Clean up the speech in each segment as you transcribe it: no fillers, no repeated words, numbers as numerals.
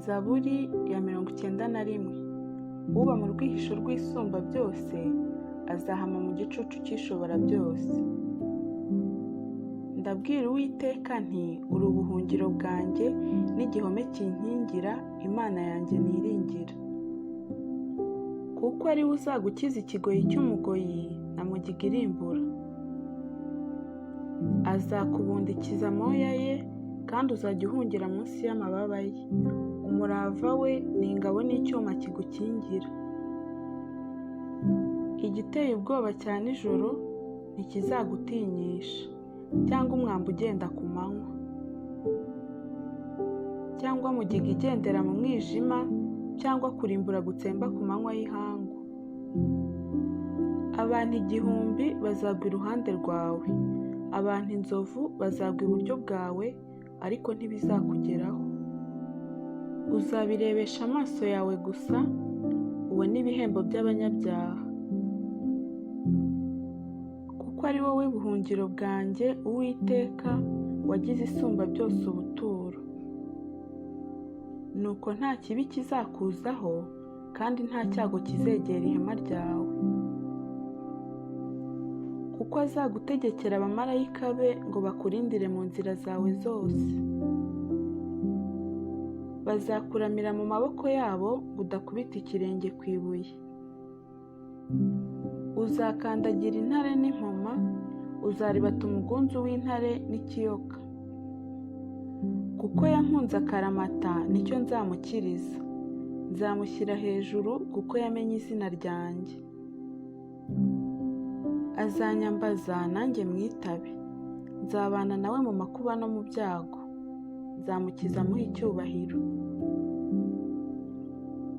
Zaburi ya 91. Uba mu rwihisho rw'Isumba byose azahama mu gicucu cy'Ishobora byose. Ndabwira Uwiteka nti, uri ubuhungiro bwanjye n'igihome kinkingira, Imana yanjye niringira. Kuko ari we uzagukiza ikigoyi cy'umugoyi na mugiga irimbura. Azakubundikiza amoya ye, kandi uzajya uhungira munsi y'amababa ye. Umurava we ni ingabo n'icyuma kigukingira. Igiteye ubwoba cya nijoro ntikizagutinyisha, cyangwa umwambi ugenda ku manywa, cyangwa mugiga igendera mu mwijima, cyangwa kurimbura gutsemba ku manywa y'ihangu. Abantu 1000 bazagwa iruhande rwawe, abantu inzovu bazagwa iburyo bwawe, ariko ntibizakugeraho. Uzabirebesha amaso yawe gusa, ubone ibihembo by'abanyabyaha. Kuko ari wowe buhungiro bwanjye, Uwiteka, wagize Isumba byose ubuturo. Nuko nta kibi kizakuzaho, kandi nta cyago kizegera ihema ryawe. Kuko azagutegekera abamarayika be ngo bakurindire mu nzira zawe zose. Bazakuramira mu maboko yabo ngo udakubita ikirenge ku ibuye. Uzakandagira intare n'impoma, uzaribata umugunzu w'intare n'ikiyoka. Kuko yankunze akaramata, nicyo nzamukiriza. Nzamushyira hejuru kuko yamenye izina ryanjye. Azanyambaza nanjye mwitabe. Nzabana nawe mu makuba no mu byago. Nzamukiza amuha icyubahiro.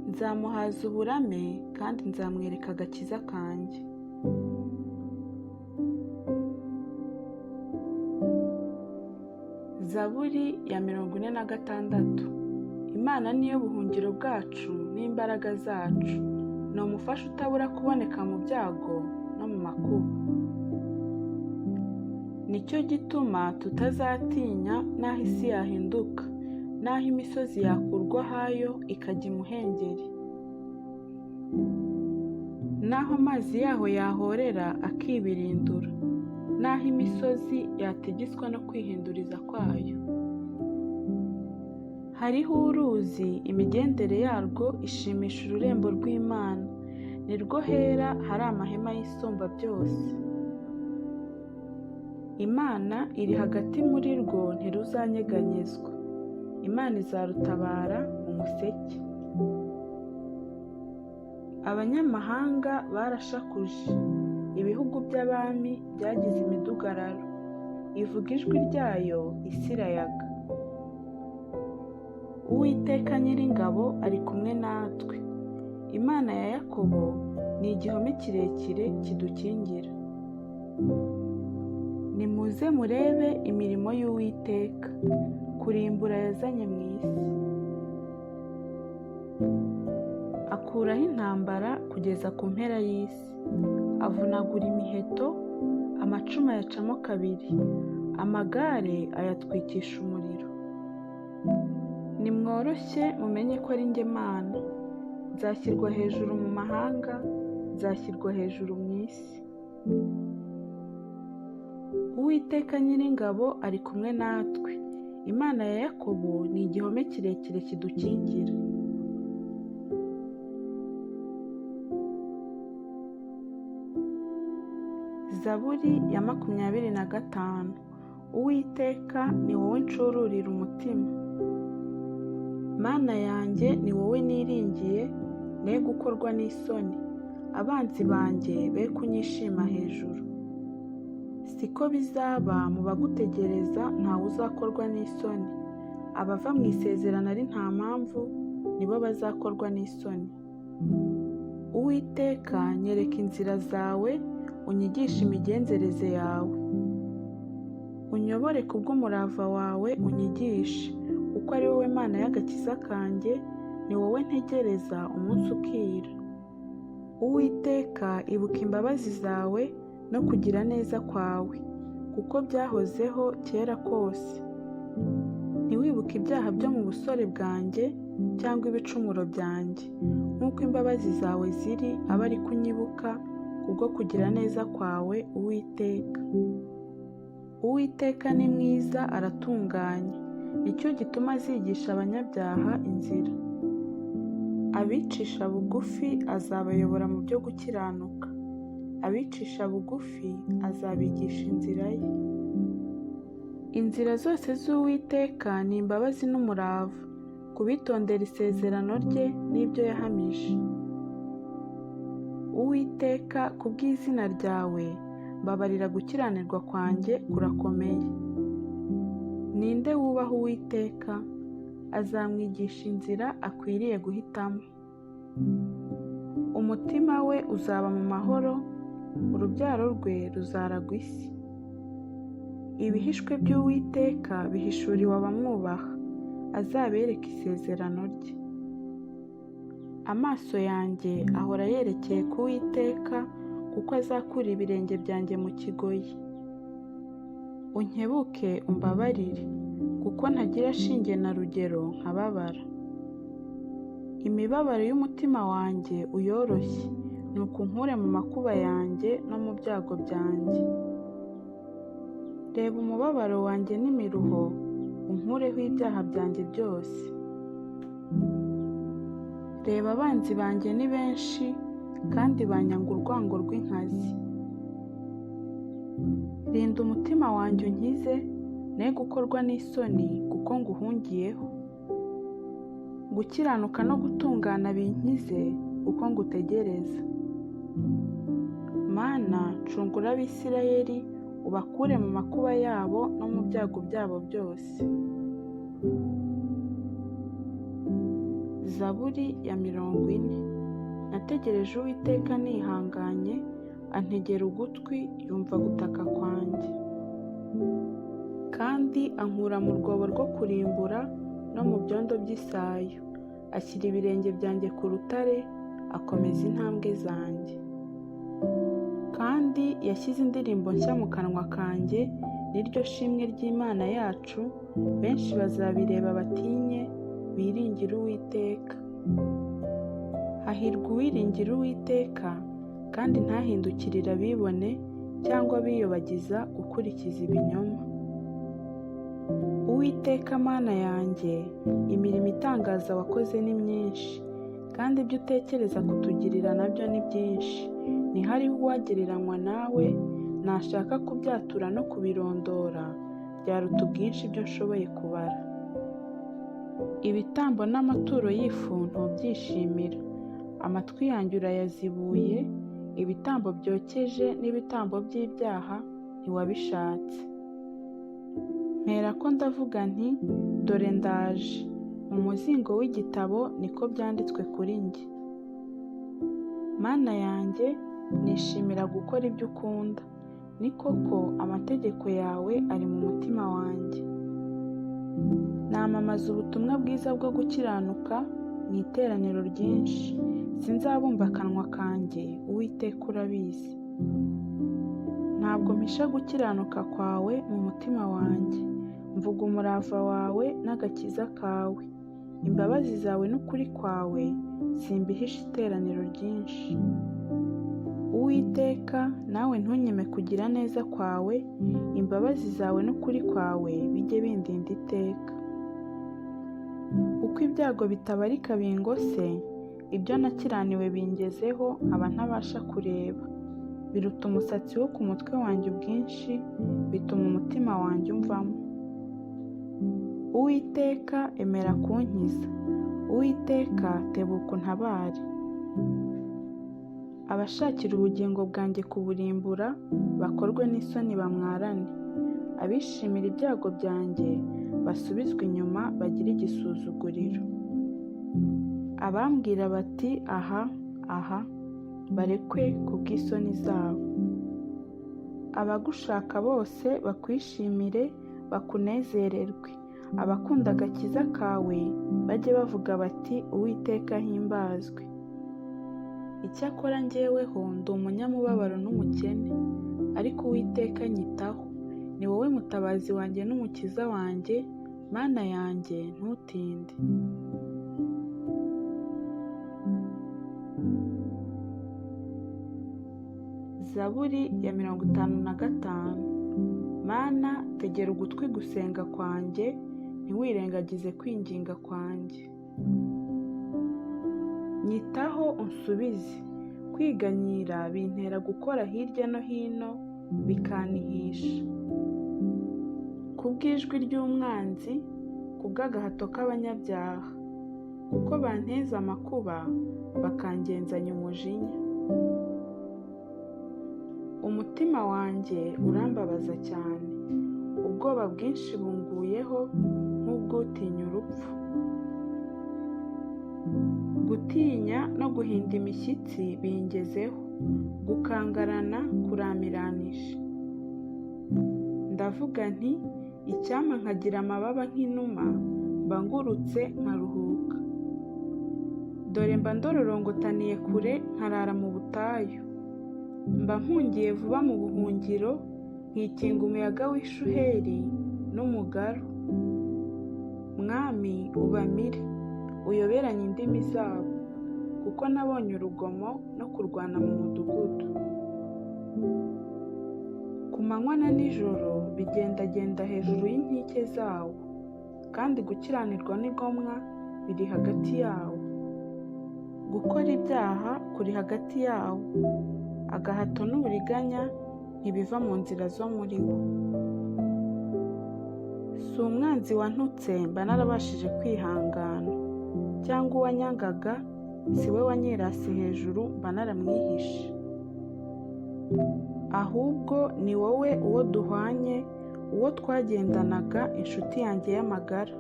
Nzamuhaza uburame, kandi nzamwereka agakiza kanjye. Zaburi ya 46. Imana niyo buhungiro bwacu n'imbaraga zacu, ni umufasha utabura kuboneka mu byago no mu makuba. Nicyo gituma tutazatinya n'aho isi yahinduka, n'aho imisozi yakurwa hayo ikajya imuhengeri, n'aho amazi yaho yahorera akibirindura, n'aho imisozi yategiswa no kwihinduriza kwayo. Hariho uruzi, imigendere yarwo ishimisha ururembo rw'Imana, ni rwo hera hari amahema y'Isumba byose. Imana iri hagati muri rwo, ntiruzanyeganyezwa. Imana izarutabara mu museke. Abanyamahanga barashakuje, ibihugu by'abami byagize imidugararo. Ivuga ijwi ryayo, isi irayaga. Uwiteka Nyiringabo ari kumwe natwe. Imana ya Yakobo ni igihome kirekire kidukingira. Nimuze murebe imirimo y'Uwiteka, kurimbura yazanye mu isi. Akuraho intambara kugeza ku mpera y'isi. Avunagura imiheto, amacumu ayacamo kabiri, amagare ayatwikisha umuriro. Nimworoshye mumenye ko ari njye Mana. Nzashyirwa hejuru mu mahanga, nzashyirwa hejuru mu isi. Uwiteka Nyiringabo ari kumwe natwe. Imana ya Yakobo ni igihome kirekire kidukingira. Zaburi ya 25. Uwiteka ni wowe ncururira umutima. Mana yanjye, ni wowe niringiye, ne gukorwa n'isoni. Abanzi banjye be kunyishima hejuru. Siko bizaba mu bagutegereza, ntawe uzakorwa n'isoni. Abava mu isezerano ari nta mpamvu, nibo bazakorwa n'isoni. Uwiteka, nyereka inzira zawe, unyigishe imigenzereze yawe. Unyobore kubw'umurava wawe, unyigishe, kuko ari wowe Mana y'agakiza kanjye, ni wowe ntegereza umunsi ukira. Uwiteka, ibuka imbabazi zawe no kugira neza kwawe, kuko byahozeho kera kose. Ntiwibuke kwibuka ibyaha byo mu busore bwanjye cyangwa ibicumuro byanjye, nk'uko imbabazi zawe ziri aba ari kunyibuka kubwo kugira neza kwawe, Uwiteka. Uwiteka ni mwiza, aratunganye, nicyo gituma azigisha abanyabyaha inzira. Abicisha bugufi azabayobora mu byo gukiranuka, abicisha bugufi azabigisha inzira ye. Inzira zose z'Uwiteka ni imbabazi n'umurava, kubitondera isezerano rye n'ibyo yahamije. Uwiteka, ku bw'izina ryawe mbabarira, gukiranirwa kwanjye kurakomeye. Ninde wubaha Uwiteka? Azamwigisha inzira akwiriye guhitamo. Umutima we uzaba mu mahoro, urubyaro rwe ruzaragwa isi. Ibihishwe by'Uwiteka bihishuriwe abamwubaha, azabereka isezerano rye. Amaso yanjye ahora yerekeye ku Uwiteka, kuko azakura ibirenge byanjye mu kigoyi. Unkebuke umbabarire, kuko ntagira shinge na rugero nkababara. Imibabaro y'umutima wanjye uyoroshye, nuko unkure mu makuba yanjye no mu byago byanjye. Reba umubabaro wanjye n'imiruho, unkureho ibyaha byanjye byose. Reba abanzi banjye ni benshi, kandi banyanga urwango rw'inkazi. Rinda umutima wanjye unkize, ne gukorwa n'isoni, kuko nguhungiyeho. Gukiranuka no gutungana binkize, kuko ngutegereza. Mana, cungura Abisirayeli, ubakure mu makuba yabo no mu byago byabo byose. Zaburi ya 40. Nategereje Uwiteka nihanganye, antegera ugutwi, yumva gutaka kwanjye. Kandi ankura mu rwobo rwo kurimbura no mu byondo by'isayo. Ashyira ibirenge byanjye ku rutare, akomeza intambwe zanjye. Kandi yashyize indirimbo nshya mu kanwa kanjye, niryo shimwe ry'Imana yacu. Benshi bazabireba batinye, biringire Uwiteka. Hahirwa uwiringira Uwiteka, kandi ntahindukirire abibone cyangwa biyobagiza gukurikiza ibinyoma. Uwiteka Mana yanjye, imirimo itangaza wakoze ni myinshi, kandi ibyo utekereza kutugirira nabyo ni byinshi. Ntihariho uwagereranywa nawe, nashaka kubyatura no kubirondora, byaruta ubwinshi ibyo nshoboye kubara. Ibitambo n'amaturo y'ifu ntubyishimira, amatwi yanjye urayazibuye. Ibitambo byokeje n'ibitambo by'ibyaha ntiwabishatse. Mperako ndavuga nti, dore ndaje. Mu muzingo w'igitabo niko byanditswe kuri njye. Mana yanjye, nishimira gukora ibyo ukunda. Ni koko amategeko yawe ari mu mutima wanjye. Namamaza ubutumwa bwiza bwo gukiranuka mu iteraniro ryinshi. Sinzabumba akanwa kanjye, Uwiteka urabizi. Ntabwo mpisha gukiranuka kwawe mu mutima wanjye. Mvuga umurava wawe n'agakiza kawe. Imbabazi zawe n'ukuri kwawe simbihisha iteraniro ryinshi. Uwiteka, nawe ntunyime kugira neza kwawe. Imbabazi zawe n'ukuri kwawe bijye bindinda iteka. Uko ibyago bitabarika bingose, ibyo nakiraniwe bingezeho, nkaba ntabasha kureba. Biruta umusatsi wo ku mutwe wanjye ubwinshi, bituma umutima wanjye umvamo. Uwiteka, emera kunkiza. Uwiteka, tebuka untabare. Abashakira ubugingo bwanjye kuburimbura, bakorwe n'isoni bamwarane. Abishimira ibyago byanjye basubizwe inyuma, bagire igisuzuguriro. Abambwira bati, aha, aha, barekwe ku bw'isoni zabo. Abagushaka bose bakwishimire, bakunezererwe. Abakunda agakiza kawe bajye bavuga bati, Uwiteka ahimbazwe. Icyakora njyeweho ndi umunyamubabaro n'umukene, ariko Uwiteka anyitaho. Ni wowe mutabazi wanjye n'umukiza wanjye, Mana yanjye ntutinde. Zaburi ya 55. Mana, tegera ugutwi gusenga kwanjye, ntiwirengagize kwinginga kwanjye. Nyitaho unsubize. Kwiganyira bintera gukora hirya no hino, bikannihisha. Kubw'ijwi ry'umwanzi, kubw'agahato k'abanyabyaha, kuko banteza amakuba, bakangenzanya umujinya. Umutima wanjye urambabaza cyane, ubwoba bwinshi bunguyeho nk'ubw'utinya urupfu. Gutinya no guhinda imishyitsi bingezeho, gukangarana kuramiranisha. Ndavuga nti, icyampa nkagira amababa nk'inuma, mba ngurutse nkaruhuka. Dore mba ndororongotaniye kure nkarara mu butayu. Mba mpungiye vuba mu buhungiro, nkikinga umuyaga w'ishuheri n'umugaru. Mwami, ubamire, uyoberanye indimi zabo, kuko nabonye urugomo no kurwana mu mudugudu. Ku manywa na nijoro bigendagenda hejuru y'inkike zawo, kandi gukiranirwa n'igomwa biri hagati yawo. Gukora ibyaha kuri hagati yawo, agahato n'uburiganya ntibiva mu nzira zo muri wo. Si umwanzi wantutse mba narabashije kwihangana, cyangwa uwanyangaga si we wanyirase hejuru mba naramwihishe. Ahubwo ni wowe, uwo duhwanye, uwo twagendanaga, inshuti yanjye y'amagara.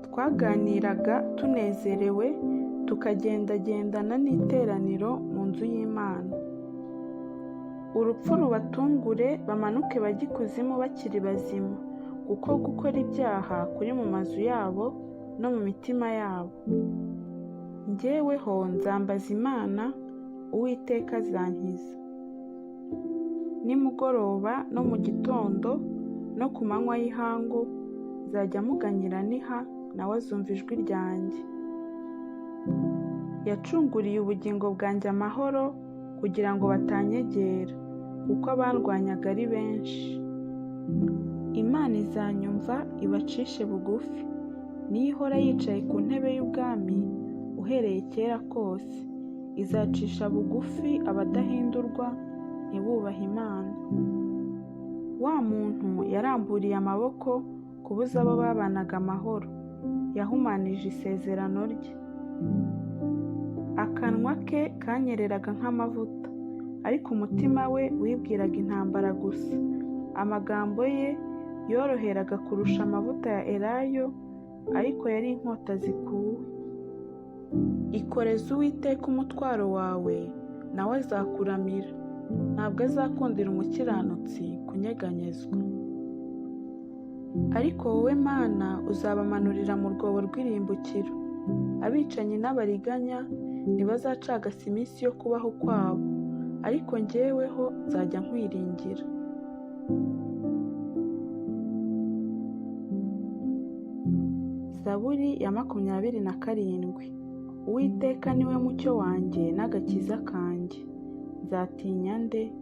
Twaganiraga tunezerewe, tukagendagendana n'iteraniro mu nzu y'Imana. Urupfu rubatungure, bamanuke bajye ikuzimu bakiri bazima, kuko gukora ibyaha kuri mu mazu yabo no mu mitima yabo. Njyeweho nzambaza Imana, Uwiteka azankiza. Nimugoroba no mu gitondo no ku manywa y'ihangu nzajya muganyira niha, nawe azumva ijwi ryanjye. Yacunguriye ubugingo bwanjye amahoro, kugira ngo batanyegera, kuko abandwanyaga ari benshi. Imana izanyumva ibacishe bugufi, niyo ihora yicaye ku ntebe y'ubwami uhereye kera kose. Izacisha bugufi abadahindurwa, ntibubahe Imana. Wa muntu yaramburiye amaboko kubuza abo babanaga amahoro, yahumanije isezerano rye. Akanwa ke kanyereraga nk'amavuta, ariko umutima we wibwiraga intambara gusa. Amagambo ye yoroheraga kurusha amavuta ya elayo, ariko yari inkota zikuwe. Ikoreze Uwiteka umutwaro wawe, nawe azakuramira. Ntabwo azakundira umukiranutsi kunyeganyezwa. Ariko wowe Mana, uzabamanurira mu rwobo rw'irimbukiro. Abicanyi n'abariganya ntibazacagasa iminsi yo kubaho kwabo, ariko njyeweho nzajya nkwiringira. Zaburi ya 27. Uwiteka niwe mucyo wanjye n'agakiza kanjye, nzatinya nde?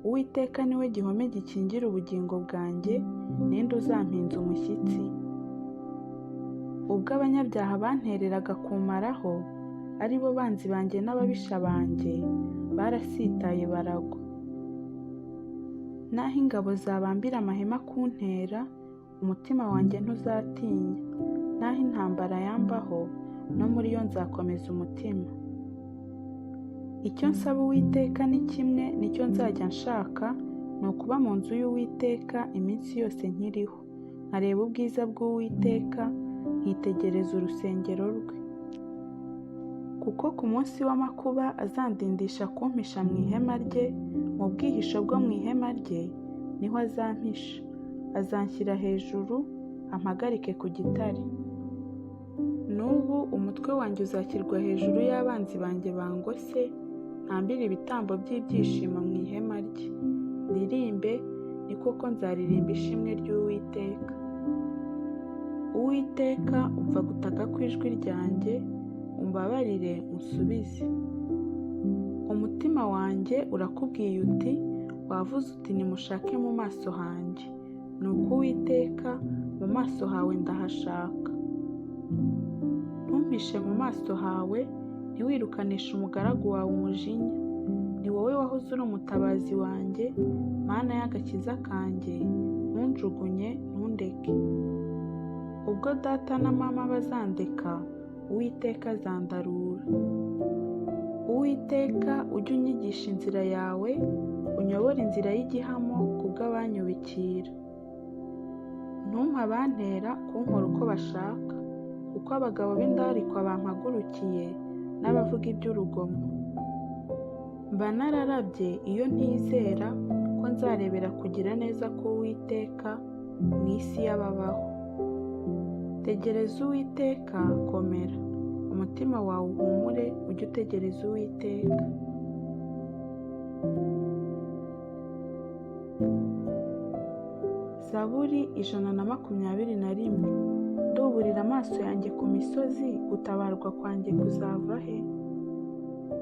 Uwiteka niwe gihome gikingira ubugingo bwanjye, ninde uzampinza umushyitsi? Ubwo abanyabyaha bantereraga kumaraho, ari bo banzi banjye n'ababisha banjye, barasitaye baragwa. Naho ingabo zabambira amahema kuntera, umutima wanjye ntuzatinya. Naho intambara yambaho, no muri yo nzakomeza umutima. Icyo nsaba Uwiteka ni kimwe, nicyo nzajya nshaka, ni ukuba mu nzu y'Uwiteka iminsi yose nkiriho, nkareba ubwiza bw'Uwiteka, nkitegereza urusengero rwe. Kuko ku munsi w'amakuba azandindisha kumpisha mu ihema rye, mu bwihisho bwo mu ihema rye niho azampisha. Azanshyira hejuru, ampagarike ku gitare. N'ubu umutwe wanjye uzashyirwa hejuru y'abanzi banjye bangose, ntambire ibitambo by'ibyishimo mu ihema rye. Ndirimbe, ni koko nzaririmba ishimwe ry'Uwiteka. Uwiteka umva gutaka kw'ijwi ryanjye, umbabarire unsubize. Umutima wanjye urakubwiye uti, wavuze uti nimushake mu maso hanjye. Nuko Uwiteka, mu maso hawe ndahashaka. Ntumpishe mu maso hawe, ntiwirukanishe umugaragu wawe umujinya. Ni wowe wahoze uri umutabazi wanjye, Mana y'agakiza kanjye, ntunjugunye, ntundeke. Ubwo data na mama bazandeka, Uwiteka azandarura. Uwiteka, ujye unyigisha inzira yawe, unyobore inzira y'igihamo kubw'abanyubikira. Ntumpe abantera kunkora uko bashaka, kuko abagabo b'indarikwa bampagurukiye n'abavuga iby'urugomo. Mba nararabye iyo ntizera ko nzarebera kugira neza k'Uwiteka mu isi y'ababaho. Tegereza Uwiteka, komera, umutima wawe uhumure, ujye utegereza Uwiteka. Zaburi 121. Nduburira amaso yanjye ku misozi, gutabarwa kwanjye kuzava he?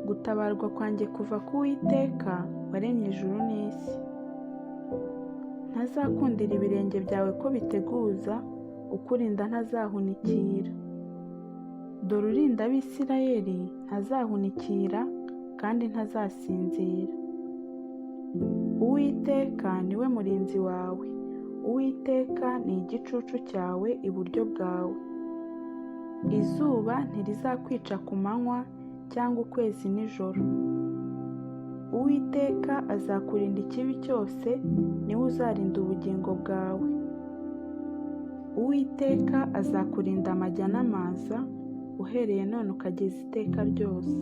Gutabarwa kwanjye kuva ku Uwiteka waremye ijuru n'isi. Ntazakundira ibirenge byawe ko biteguza, ukurinda ntazahunikira. Dore urinda Abisirayeli ntazahunikira kandi ntazasinzira. Uwiteka ni we murinzi wawe, Uwiteka ni igicucu cyawe iburyo bwawe. Izuba ntirizakwica ku manywa cyangwa ukwezi nijoro. Uwiteka azakurinda ikibi cyose, ni we uzarinda ubugingo bwawe. Uwiteka azakurinda amajya n'amaza, uhereye none ukageza iteka ryose.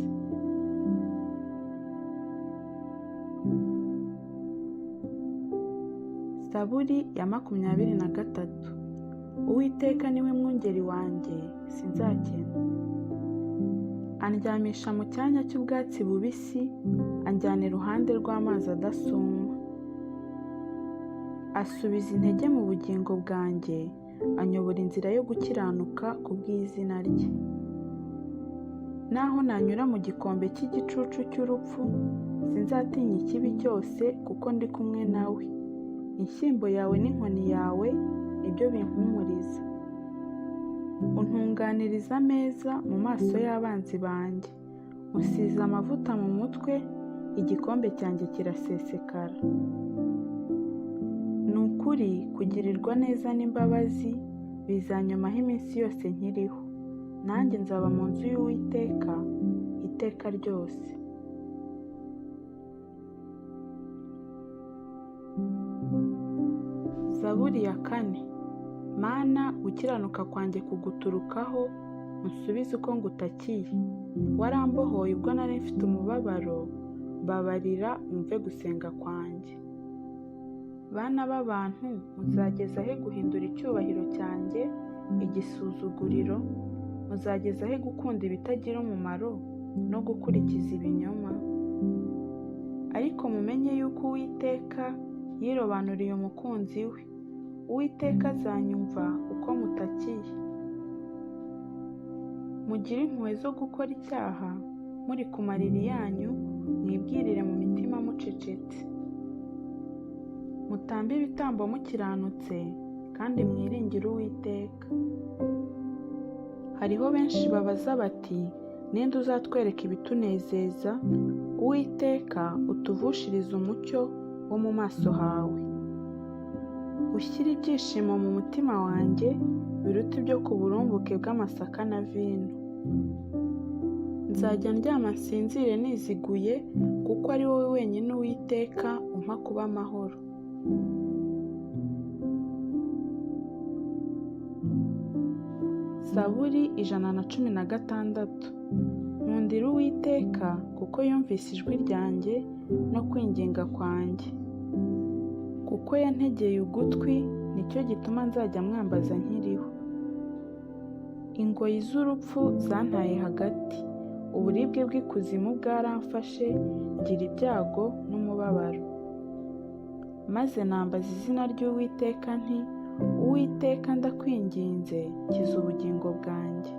Zaburi ya 23. Uwiteka ni we mwungeri wanjye, sinzakena. Andyamisha mu cyanya cy'ubwatsi bubisi, anjyana iruhande rw'amazi adasuma. Asubiza intege mu bugingo bwanjye, anyobora inzira yo gukiranuka ku bw'izina rye. Naho nanyura mu gikombe cy'igicucu cy'urupfu, sinzatinya ikibi cyose, kuko ndi kumwe nawe. Inshyimbo yawe n'inkoni yawe nibyo bimpumuriza. Untunganiriza ameza mu maso y'abanzi banjye. Unsize amavuta mu mutwe, igikombe cyanjye kirasesekara. Ni ukuri kugirirwa neza n'imbabazi bizanyomaho iminsi yose nkiriho, nanjye nzaba mu nzu y'Uwiteka iteka ryose. Zaburi ya 4. Mana, gukiranuka kwanjye kuguturukaho, unsubize uko ngutakiye. Warambohoye ubwo nari mfite umubabaro, mbabarira umve gusenga kwanjye. Bana b'abantu, muzageza he guhindura icyubahiro cyanjye igisuzuguriro? Muzageza he gukunda ibitagira umumaro no gukurikiza ibinyoma? Ariko mumenye yuko Uwiteka yirobanuriye umukunzi we. Uwiteka azanyumva uko mutakiye. Mugire impuhwe zo gukora icyaha, muri ku mariri yanyu, mwibwirire mu mitima mucecetse. Mutambe ibitambo mukiranutse, kandi mwiringire Uwiteka. Hariho benshi babaza bati, ninde uzatwereka ibitunezeza? Uwiteka, utuvushirize umucyo wo mu maso hawe. Ushyire ibyishimo mu mutima wanjye, biruta ibyo ku burumbuke bw'amasaka na vino. Nzajya ndyama nsinzire niziguye, kuko ari wowe wenyine Uwiteka umpa kuba amahoro. Zaburi 116. Nkundira Uwiteka, kuko yumvise ijwi ryanjye no kwinginga kwanjye. Kuko yantegeye ugutwi, nicyo gituma nzajya mwambaza nkiriho. Ingoyi z'urupfu zantaye hagati, uburibwe bw'ikuzimu bwaramfashe, ngira ibyago n'umubabaro. Maze nambaza izina ry'Uwiteka nti, Uwiteka ndakwinginze kiza ubugingo bwanjye.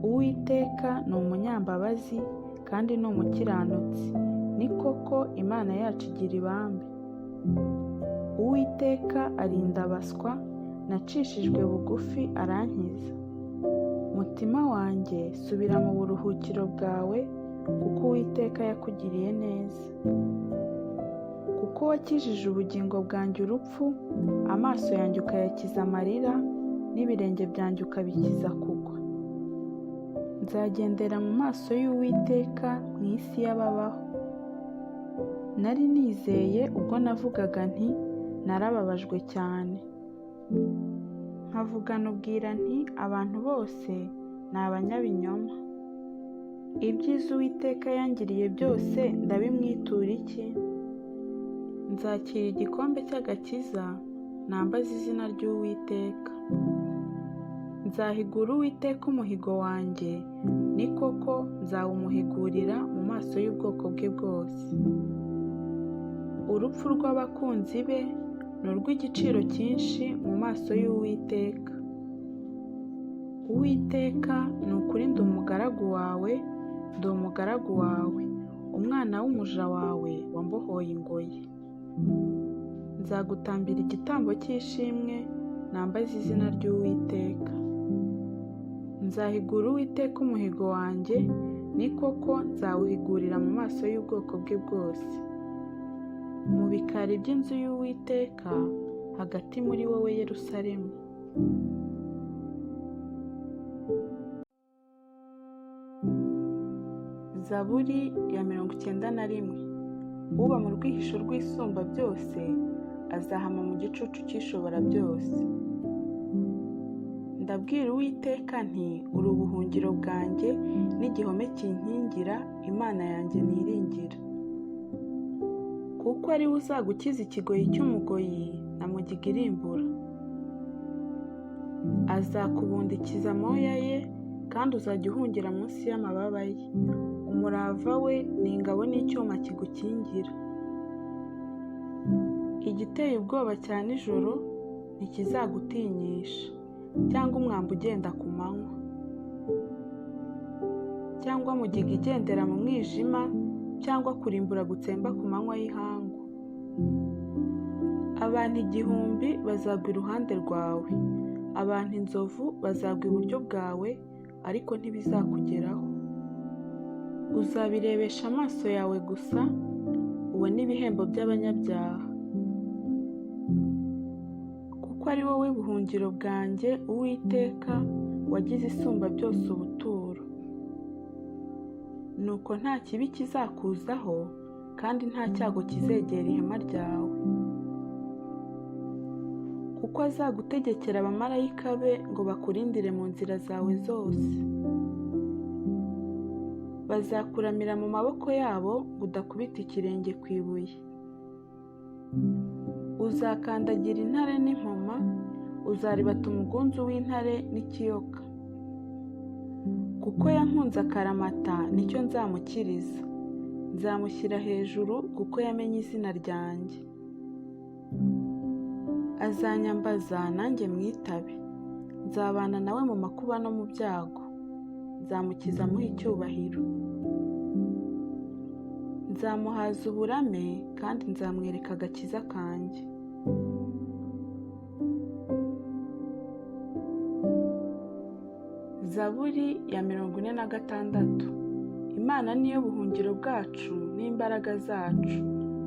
Uwiteka ni umunyambabazi kandi ni umukiranutsi, ni koko Imana yacu igira ibambe. Uwiteka arinda abaswa, nacishijwe bugufi arankiza. Mutima wanjye subira mu buruhukiro bwawe, kuko Uwiteka yakugiriye neza. Kuko wakijije ubugingo bwanjye urupfu, amaso yanjye ukayakiza amarira, n'ibirenge byanjye ukabikiza kugwa. Nzagendera mu maso y'Uwiteka mu isi y'ababaho. Nari nizeye ubwo navugaga nti narababajwe cyane. Nkavugana ubwira nti abantu bose ni abanyabinyoma. Ibyiza Uwiteka yangiriye byose ndabimwitura iki? Nzakira igikombe cy'agakiza, nambaze izina ry'Uwiteka. Nzahigura Uwiteka umuhigo wanjye, ni koko nzawumuhigurira mu maso y'ubwoko bwe bwose. Urupfu rw'abakunzi be ni urw'igiciro cyinshi mu maso y'Uwiteka. Uwiteka ni ukuri ndi umugaragu wawe, ndi umugaragu wawe, umwana w'umuja wawe wambohoye ingoyi. Nzagutambira igitambo cy'ishimwe, nambaze izina ry'Uwiteka. Nzahigura Uwiteka umuhigo wanjye, ni koko nzawuhigurira mu maso y'ubwoko bwe bwose. Mu bikari by'inzu y'Uwiteka, hagati muri wowe Yerusalemu. Zaburi ya 91. Uba mu rwihisho rw'Isumba byose, azahama mu gicucu cy'Ishobora byose. Ndabwira Uwiteka nti uri ubuhungiro bwanjye n'igihome kinkingira, Imana yanjye niringira. Kuko ari we uzagukiza ikigoyi cy'umugoyi na mugiga irimbura. Azakubundikiza amoya ye, kandi uzajya uhungira munsi y'amababa ye. Umurava we ni ingabo n'icyuma kigukingira. Igiteye ubwoba cya nijoro ntikizagutinyisha, cyangwa umwambi ugenda ku manywa, cyangwa mugiga igendera mu mwijima, cyangwa kurimbura gutsemba ku manywa y'ihangu. Abantu 1000 bazagwa iruhande rwawe, abantu inzovu bazagwa iburyo bwawe, ariko ntibizakugeraho. Uzabirebesha amaso yawe gusa, ubone ibihembo by'abanyabyaha. Kuko ari wowe buhungiro bwanjye, Uwiteka, wagize Isumba byose ubuturo. Nuko nta kibi kizakuzaho, kandi nta cyago kizegera ihema ryawe. Kuko azagutegekera abamarayika be ngo bakurindire mu nzira zawe zose. Bazakuramira mu maboko yabo ngo udakubita ikirenge ku ibuye. Uzakandagira intare n'impoma, uzaribata umugunzu w'intare n'ikiyoka. Kuko yankunze akaramata, nicyo nzamukiriza. Nzamushyira hejuru kuko yamenye izina ryanjye. Azanyambaza nanjye mwitabe. Nzabana nawe mu makuba no mu byago. Nzamukiza amuha icyubahiro. Nzamuhaza uburame, kandi nzamwereka agakiza kanjye. Zaburi ya 46. Imana niyo buhungiro bwacu n'imbaraga zacu,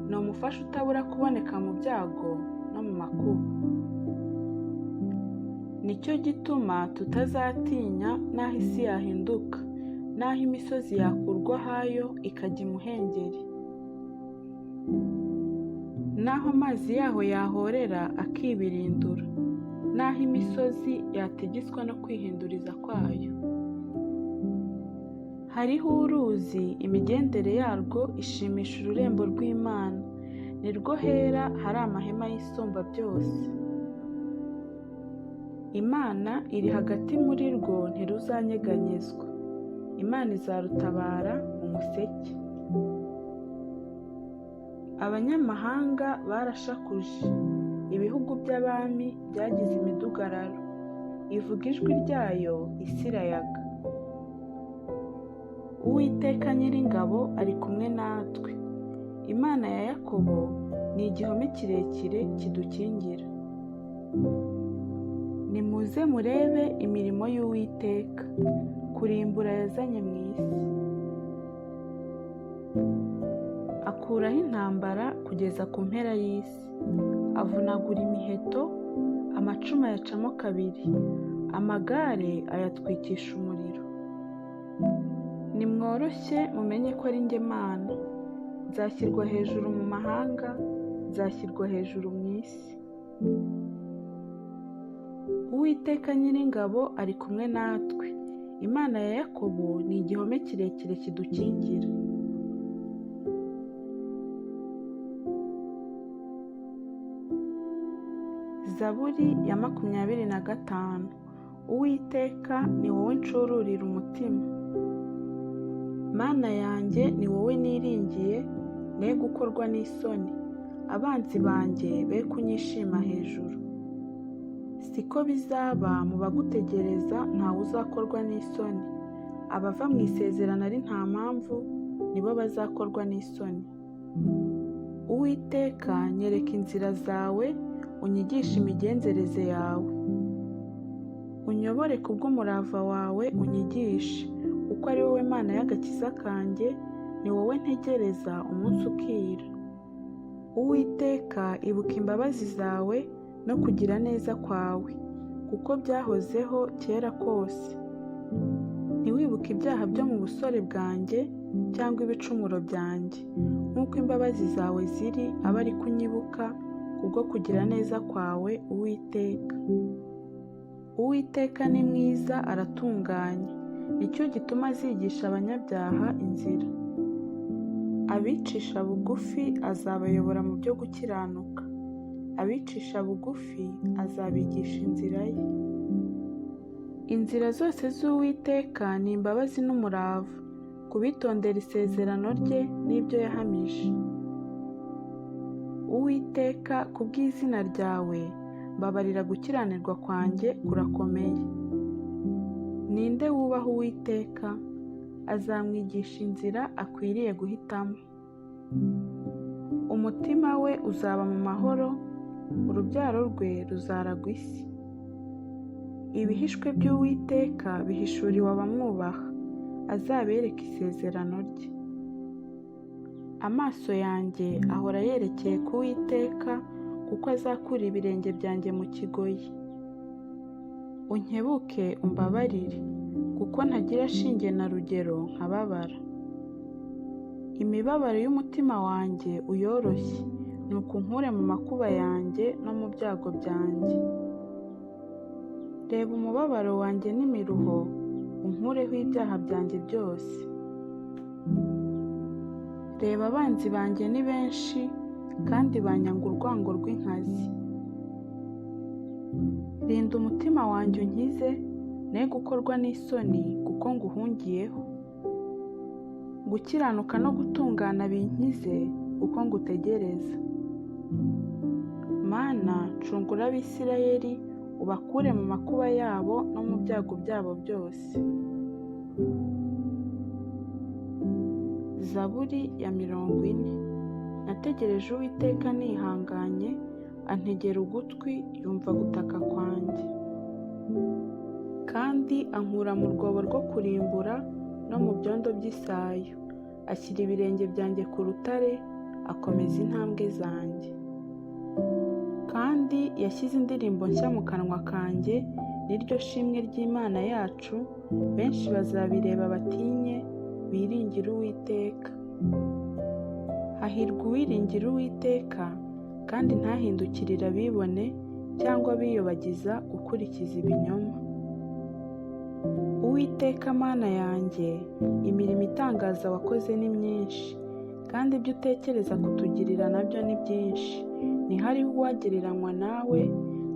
ni umufasha utabura kuboneka mu byago no mu makuba. Nicyo gituma tutazatinya n'aho isi yahinduka, n'aho imisozi yakurwa hayo ikajya imuhengeri, n'aho amazi yaho yahorera akibirindura, n'aho imisozi yategetswa no kwihinduriza kwayo. Hariho uruzi, imigendere yarwo ishimisha ururembo rw'Imana, ni rwo hera hari amahema y'Isumba byose. Imana iri hagati muri rwo, ntiruzanyeganyezwa. Imana izarutabara mu museke. Abanyamahanga barashakuje, ibihugu by'abami byagize imidugararo, ivuga ijwi ryayo isi irayaga. Uwiteka Nyiringabo ari kumwe natwe, Imana ya Yakobo ni igihome kirekire kidukingira. Nimuze murebe imirimo y'Uwiteka, kurimbura yazanye mu isi. Akuraho intambara kugeza ku mpera y'isi, avunagura imiheto, amacumu ayacamo kabiri, amagare ayatwikisha umuriro. Nimworoshye mumenye ko ari njye Mana, nzashyirwa hejuru mu mahanga, nzashyirwa hejuru mu isi. Uwiteka Nyiringabo ari kumwe natwe, Imana ya Yakobo ni igihome kirekire kidukingira. Zaburi ya 25. Uwiteka ni wowe ncururira umutima. Mana yanjye ni wowe niringiye, ne gukorwa n'isoni, abanzi banjye be kunyishima hejuru. Siko bizaba mu bagutegereza, ntawe uzakorwa n'isoni. Abava mu isezerano ari nta mpamvu, nibo bazakorwa n'isoni. Uwiteka nyereka inzira zawe, unyigishe imigenzereze yawe. Unyobore kubw'umurava wawe unyigishe, kuko ari wowe Mana y'agakiza kanjye, ni wowe ntegereza umunsi ukira. Uwiteka ibuka imbabazi zawe no kugira neza kwawe, kuko byahozeho kera kose. Ntiwibuke ibyaha byo mu busore bwanjye cyangwa ibicumuro byanjye. Nk'uko imbabazi zawe ziri aba ari kunyibuka, kubwo kugira neza kwawe Uwiteka. Uwiteka ni mwiza aratunganye, nicyo gituma azigisha abanyabyaha inzira. Abicisha bugufi azabayobora mu byo gukiranuka, abicisha bugufi azabigisha inzira ye. Inzira zose z'Uwiteka ni imbabazi n'umurava, kubitondera isezerano rye n'ibyo yahamije. Uwiteka kubw'izina ryawe, mbabarira gukiranirwa kwanjye kurakomeye. Ninde wubaha Uwiteka? Azamwigisha inzira akwiriye guhitamo. Umutima we uzaba mu mahoro, urubyaro rwe ruzaragwa isi. Ibihishwe by'Uwiteka bihishuriwe abamwubaha, azabereka isezerano rye. Amaso yanjye ahora yerekeye ku Uwiteka, kuko azakura ibirenge byanjye mu kigoyi. Unkebuke umbabarire, kuko ntagira shinge na rugero nkababara. Imibabaro y'umutima wanjye uyoroshye, nuko unkure mu makuba yanjye no mu byago byanjye. Reba umubabaro wanjye n'imiruho, unkureho ibyaha byanjye byose. Reba abanzi banjye ni benshi, kandi banyanga urwango rw'inkazi. Rinda umutima wanjye unkize, ne gukorwa n'isoni, kuko nguhungiyeho. Gukiranuka no gutungana binkize, kuko ngutegereza. Mana, cungura Abisirayeli, ubakure mu makuba yabo no mu byago byabo byose. Zaburi ya 40. Nategereje Uwiteka nihanganye, antegera ugutwi, yumva gutaka kwanjye. Kandi ankura mu rwobo rwo kurimbura no mu byondo by'isayo. Ashyira ibirenge byanjye ku rutare, akomeza intambwe zanjye. Kandi yashyize indirimbo nshya mu kanwa kanjye, niryo shimwe ry'Imana yacu. Benshi bazabireba batinye, biringire Uwiteka. Hahirwa uwiringira Uwiteka, kandi ntahindukirire abibone cyangwa biyobagiza gukurikiza ibinyoma. Uwiteka Mana yanjye, imirimo itangaza wakoze ni myinshi, kandi ibyo utekereza kutugirira nabyo ni byinshi. Ntihariho uwagereranywa nawe,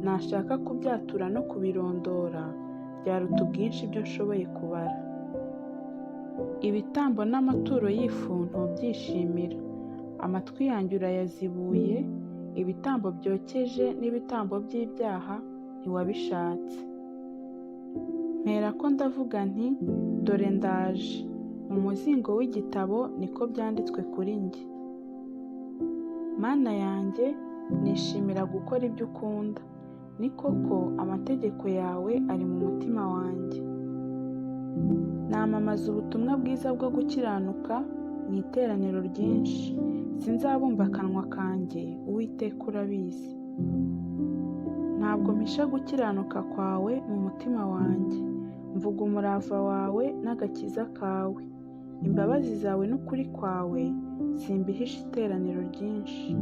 nashaka kubyatura no kubirondora, byaruta ubwinshi ibyo nshoboye kubara. Ibitambo n'amaturo y'ifu ntubyishimira, amatwi yanjye urayazibuye, ibitambo byokeje n'ibitambo by'ibyaha ntiwabishatse. Mperako ndavuga nti dore ndaje, mu muzingo w'igitabo niko byanditswe kuri njye. Mana yanjye, nishimira gukora ibyo ukunda, ni koko amategeko yawe ari mu mutima wanjye. Namamaza ubutumwa bwiza bwo gukiranuka mu iteraniro ryinshi, sinzabumba akanwa kanjye, Uwiteka urabizi. Ntabwo mpisha gukiranuka kwawe mu mutima wanjye, mvuga umurava wawe n'agakiza kawe. Imbabazi zawe n'ukuri kwawe simbihisha iteraniro ryinshi.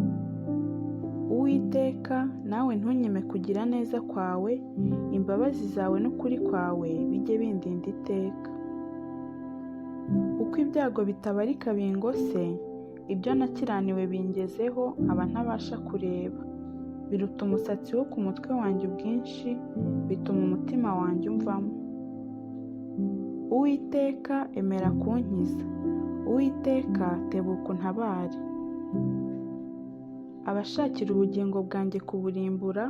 Uwiteka, nawe ntunyime kugira neza kwawe, imbabazi zawe n'ukuri kwawe bijye bindinda iteka. Uko ibyago bitabarika bingose, ibyo nakiraniwe bingezeho nkaba ntabasha kureba. Biruta umusatsi wo ku mutwe wanjye ubwinshi, bituma umutima wanjye umvamo. Uwiteka, emera kunkiza. Uwiteka, tebuka untabare. Abashakira ubugingo bwanjye kuburimbura,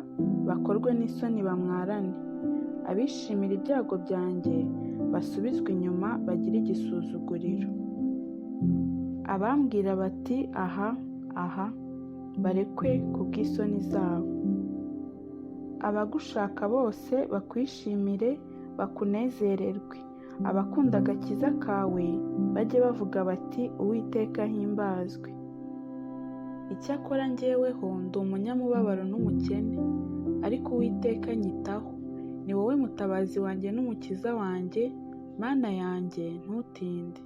bakorwe n'isoni bamwarane. Abishimira ibyago byanjye, basubizwe inyuma bagire igisuzuguriro. Abambwira bati aha, aha, barekwe ku bw'isoni zabo. Abagushaka bose bakwishimire, bakunezererwe. Abakunda agakiza kawe bajye bavuga bati Uwiteka ahimbazwe. Icyakora njyeweho ndi umunyamubabaro n'umukene, ariko Uwiteka anyitaho. Ni wowe mutabazi wanjye n'umukiza wanjye, Mana yanjye ntutinde.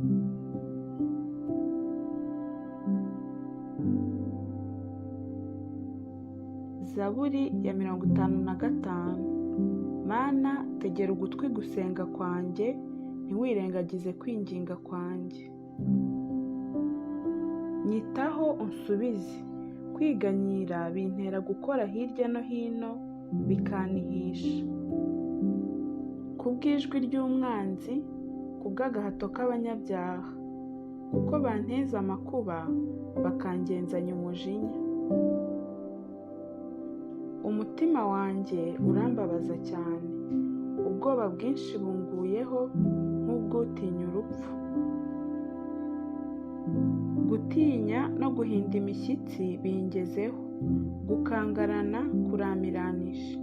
Zaburi ya 55. Mana, tegera ugutwi gusenga kwanjye, ntiwirengagize kwinginga kwanjye. Nyitaho unsubize. Kwiganyira bintera gukora hirya no hino, bikantihisha. Kubw'ijwi ry'umwanzi, kubw'agahato k'abanyabyaha, kuko banteza amakuba, bakangenzanya umujinya. Umutima wanjye urambabaza cyane, ubwoba bwinshi bunguyeho nk'ubw'utinya urupfu. Gutinya no guhinda imishyitsi bingezeho, gukangarana kuramiranisha.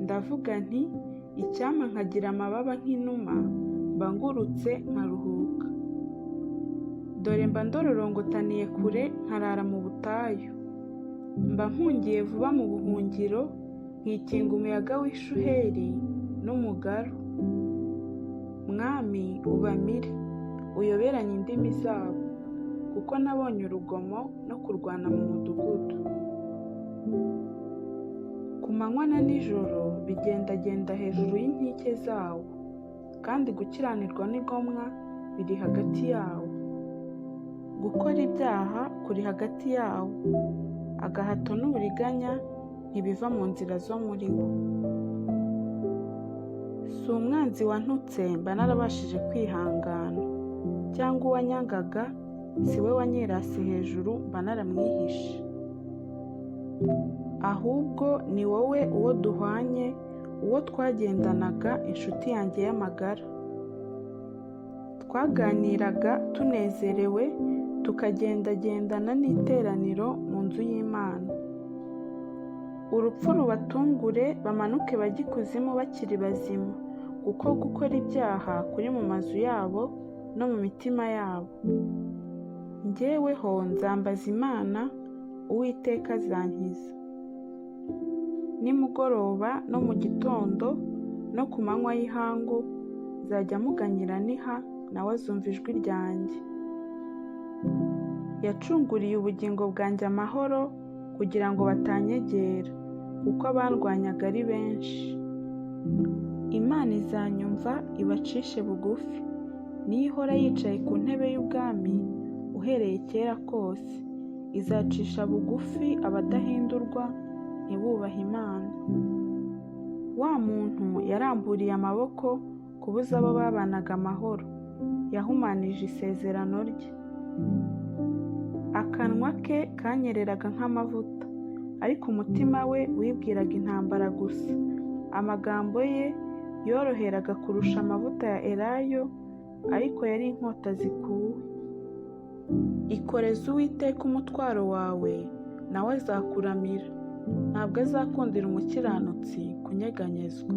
Ndavuga nti icyampa nkagira amababa nk'inuma, mba ngurutse nkaruhuka. Dore mba ndororongotaniye kure nkarara mu butayu. Mba mpungiye vuba mu buhungiro, nkikinga umuyaga w'ishuheri n'umugaru. Mwami, ubamire, uyoberanye indimi zabo, kuko nabonye urugomo no kurwana mu mudugudu. Ku manywa na nijoro bigendagenda hejuru y'inkike zawo, kandi gukiranirwa n'igomwa biri hagati yawo. Gukora ibyaha kuri hagati yawo, agahato n'uburiganya ntibiva mu nzira zo muri wo. Si umwanzi wantutse mba narabashije kwihangana, cyangwa uwanyangaga si we wanyirase hejuru mba naramwihishe. Ahubwo ni wowe uwo duhwanye, uwo twagendanaga, inshuti yanjye y'amagara. Twaganiraga tunezerewe, tukagendagendana n'iteraniro mu nzu y'Imana. Urupfu rubatungure, bamanuke bajye ikuzimu bakiri bazima, kuko gukora ibyaha kuri mu mazu yabo no mu mitima yabo. Njyeweho nzambaza Imana, Uwiteka azankiza. Nimugoroba no mu gitondo no ku manywa y'ihangu, nzajya muganyira niha, nawe azumva ijwi ryanjye. Yacunguriye ubugingo bwanjye amahoro, kugira ngo batanyegera, kuko abandwanyaga ari benshi. Imana izanyumva ibacishe bugufi, niyo ihora yicaye ku ntebe y'ubwami uhereye kera kose. Izacisha bugufi abadahindurwa, ntibubahe Imana. Wa muntu yaramburiye amaboko kubuza abo babanaga amahoro, yahumanije isezerano rye. akanwa ke kanyereraga nk'amavuta, ariko umutima we wibwiraga intambara gusa. Amagambo ye yoroheraga kurusha amavuta ya elayo, ariko yari inkota zikuwe. Ikoreze Uwiteka umutwaro wawe, nawe azakuramira. Ntabwo azakundira umukiranutsi kunyeganyezwa.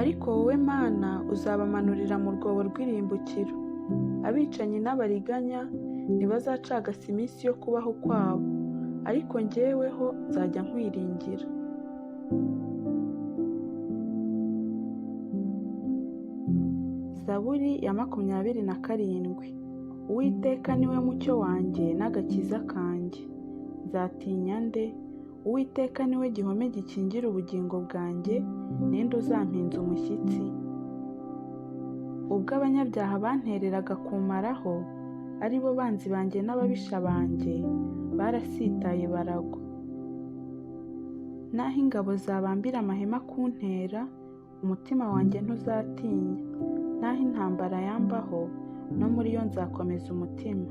Ariko wowe Mana, uzabamanurira mu rwobo rw'irimbukiro. Abicanyi n'abariganya ntibazacagasa iminsi yo kubaho kwabo, ariko jyeweho nzajya nkwiringira. Zaburi ya 27. Uwiteka niwe mucyo wanjye n'agakiza kanjye. Nzatinya nde? Uwiteka niwe gihome gikingira ubugingo bwanjye, ninde uzampinza umushyitsi? Ubwo abanyabyaha bantereraga kumaraho, ari bo banzi banjye n'ababisha banjye, barasitaye baragwa. Naho ingabo zabambira amahema kuntera, umutima wanjye ntuzatinya. Naho intambara yambaho, no muri yo nzakomeza umutima.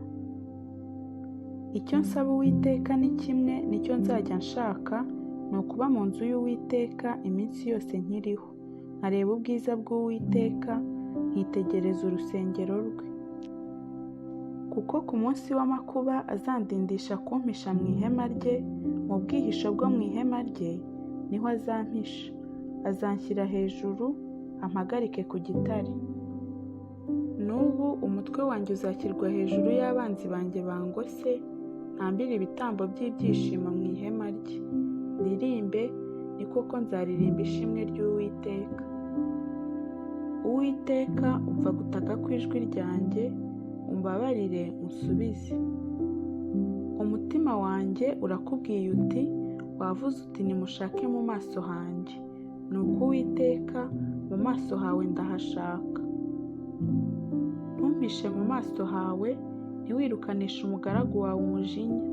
Icyo nsaba Uwiteka ni kimwe, nicyo nzajya nshaka, ni ukuba mu nzu y'Uwiteka iminsi yose nkiriho, nkareba ubwiza bw'Uwiteka, nkitegereza urusengero rwe. Kuko ku munsi w'amakuba azandindisha kumpisha mu ihema rye, mu bwihisho bwo mu ihema rye niho azampisha. Azanshyira hejuru, ampagarike ku gitare. N'ubu umutwe wanjye uzashyirwa hejuru y'abanzi banjye bangose, ntambire ibitambo by'ibyishimo mu ihema rye. Ndirimbe, ni koko nzaririmba ishimwe ry'Uwiteka. Uwiteka, umva gutaka kw'ijwi ryanjye, umbabarire unsubize. Umutima wanjye urakubwiye uti, wavuze uti nimushake mu maso hanjye. Nuko Uwiteka, mu maso hawe ndahashaka. Ntumpishe mu maso hawe, ntiwirukanishe umugaragu wawe umujinya.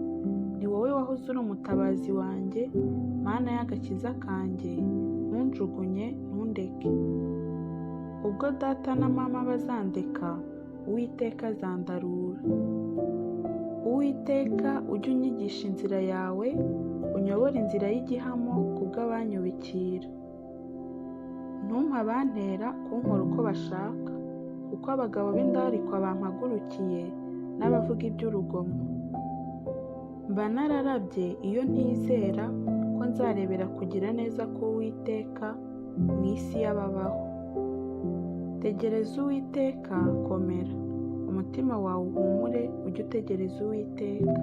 Ni wowe wahoze uri umutabazi wanjye, Mana y'agakiza kanjye, ntunjugunye, ntundeke. Ubwo data na mama bazandeka, Uwiteka azandarura. Uwiteka, ujye unyigisha inzira yawe, unyobore inzira y'igihamo kubw'abanyubikira. Ntumpe abantera kunkora uko bashaka, kuko abagabo b'indarikwa bampagurukiye, n'abavuga iby'urugomo. Mba nararabye iyo ntizera ko nzarebera kugira neza k'Uwiteka mu isi y'ababaho. Tegereza Uwiteka, komera, umutima wawe uhumure, ujye utegereza Uwiteka.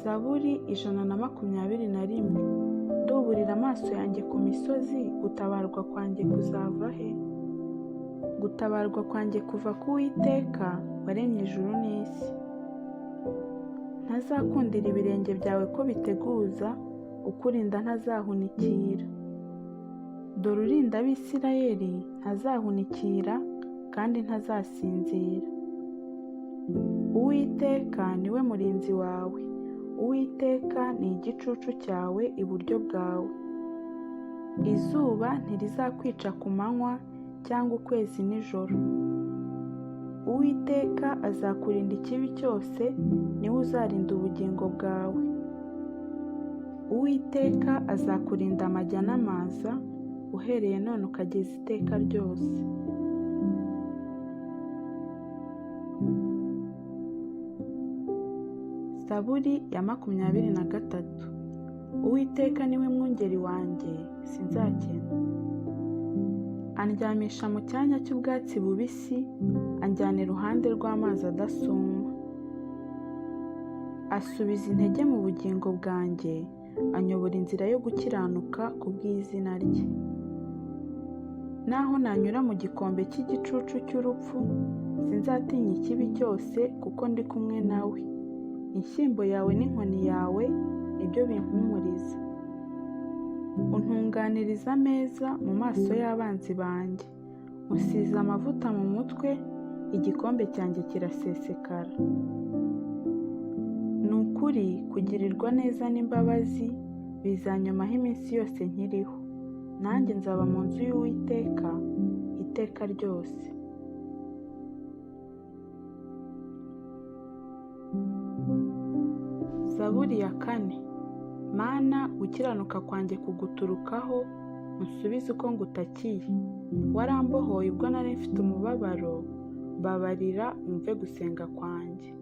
Zaburi 121. Nduburira amaso yanjye ku misozi, gutabarwa kwanjye kuzava he? Gutabarwa kwanjye kuva ku Uwiteka waremye ijuru n'isi. Ntazakundira ibirenge byawe ko biteguza, ukurinda ntazahunikira. Dore urinda Abisirayeli ntazahunikira, kandi ntazasinzira. Uwiteka niwe murinzi wawe. Uwiteka ni igicucu cyawe iburyo bwawe. Izuba ntirizakwica ku manywa, cyangwa ukwezi nijoro. Uwiteka azakurinda ikibi cyose, niwe uzarinda ubugingo bwawe. Uwiteka azakurinda amajya n'amaza, uhereye none ukageza iteka ryose. Zaburi ya 23. Uwiteka niwe mwungeri wanjye, sinzakena. Andyamisha mu cyanya cy'ubwatsi bubisi, anjyana iruhande rw'amazi adasuma. Asubiza intege mu bugingo bwanjye, anyobora inzira yo gukiranuka ku bw'izina rye. Naho nanyura mu gikombe cy'igicucu cy'urupfu, sinzatinya ikibi cyose, kuko ndi kumwe nawe. Inshyimbo yawe n'inkoni yawe nibyo bimpumuriza. Untunganiriza ameza mu maso y'abanzi banjye. Usize amavuta mu mutwe, igikombe cyanjye kirasesekara. Ni ukuri kugirirwa neza n'imbabazi bizanyomaho iminsi yose nkiriho. Nanjye nzaba mu nzu y'Uwiteka iteka ryose. Zaburi ya 4. Mana, gukiranuka kwanjye kuguturukaho, unsubize uko ngutakiye. Warambohoye ubwo nari mfite umubabaro, mbabarira umve gusenga kwanjye.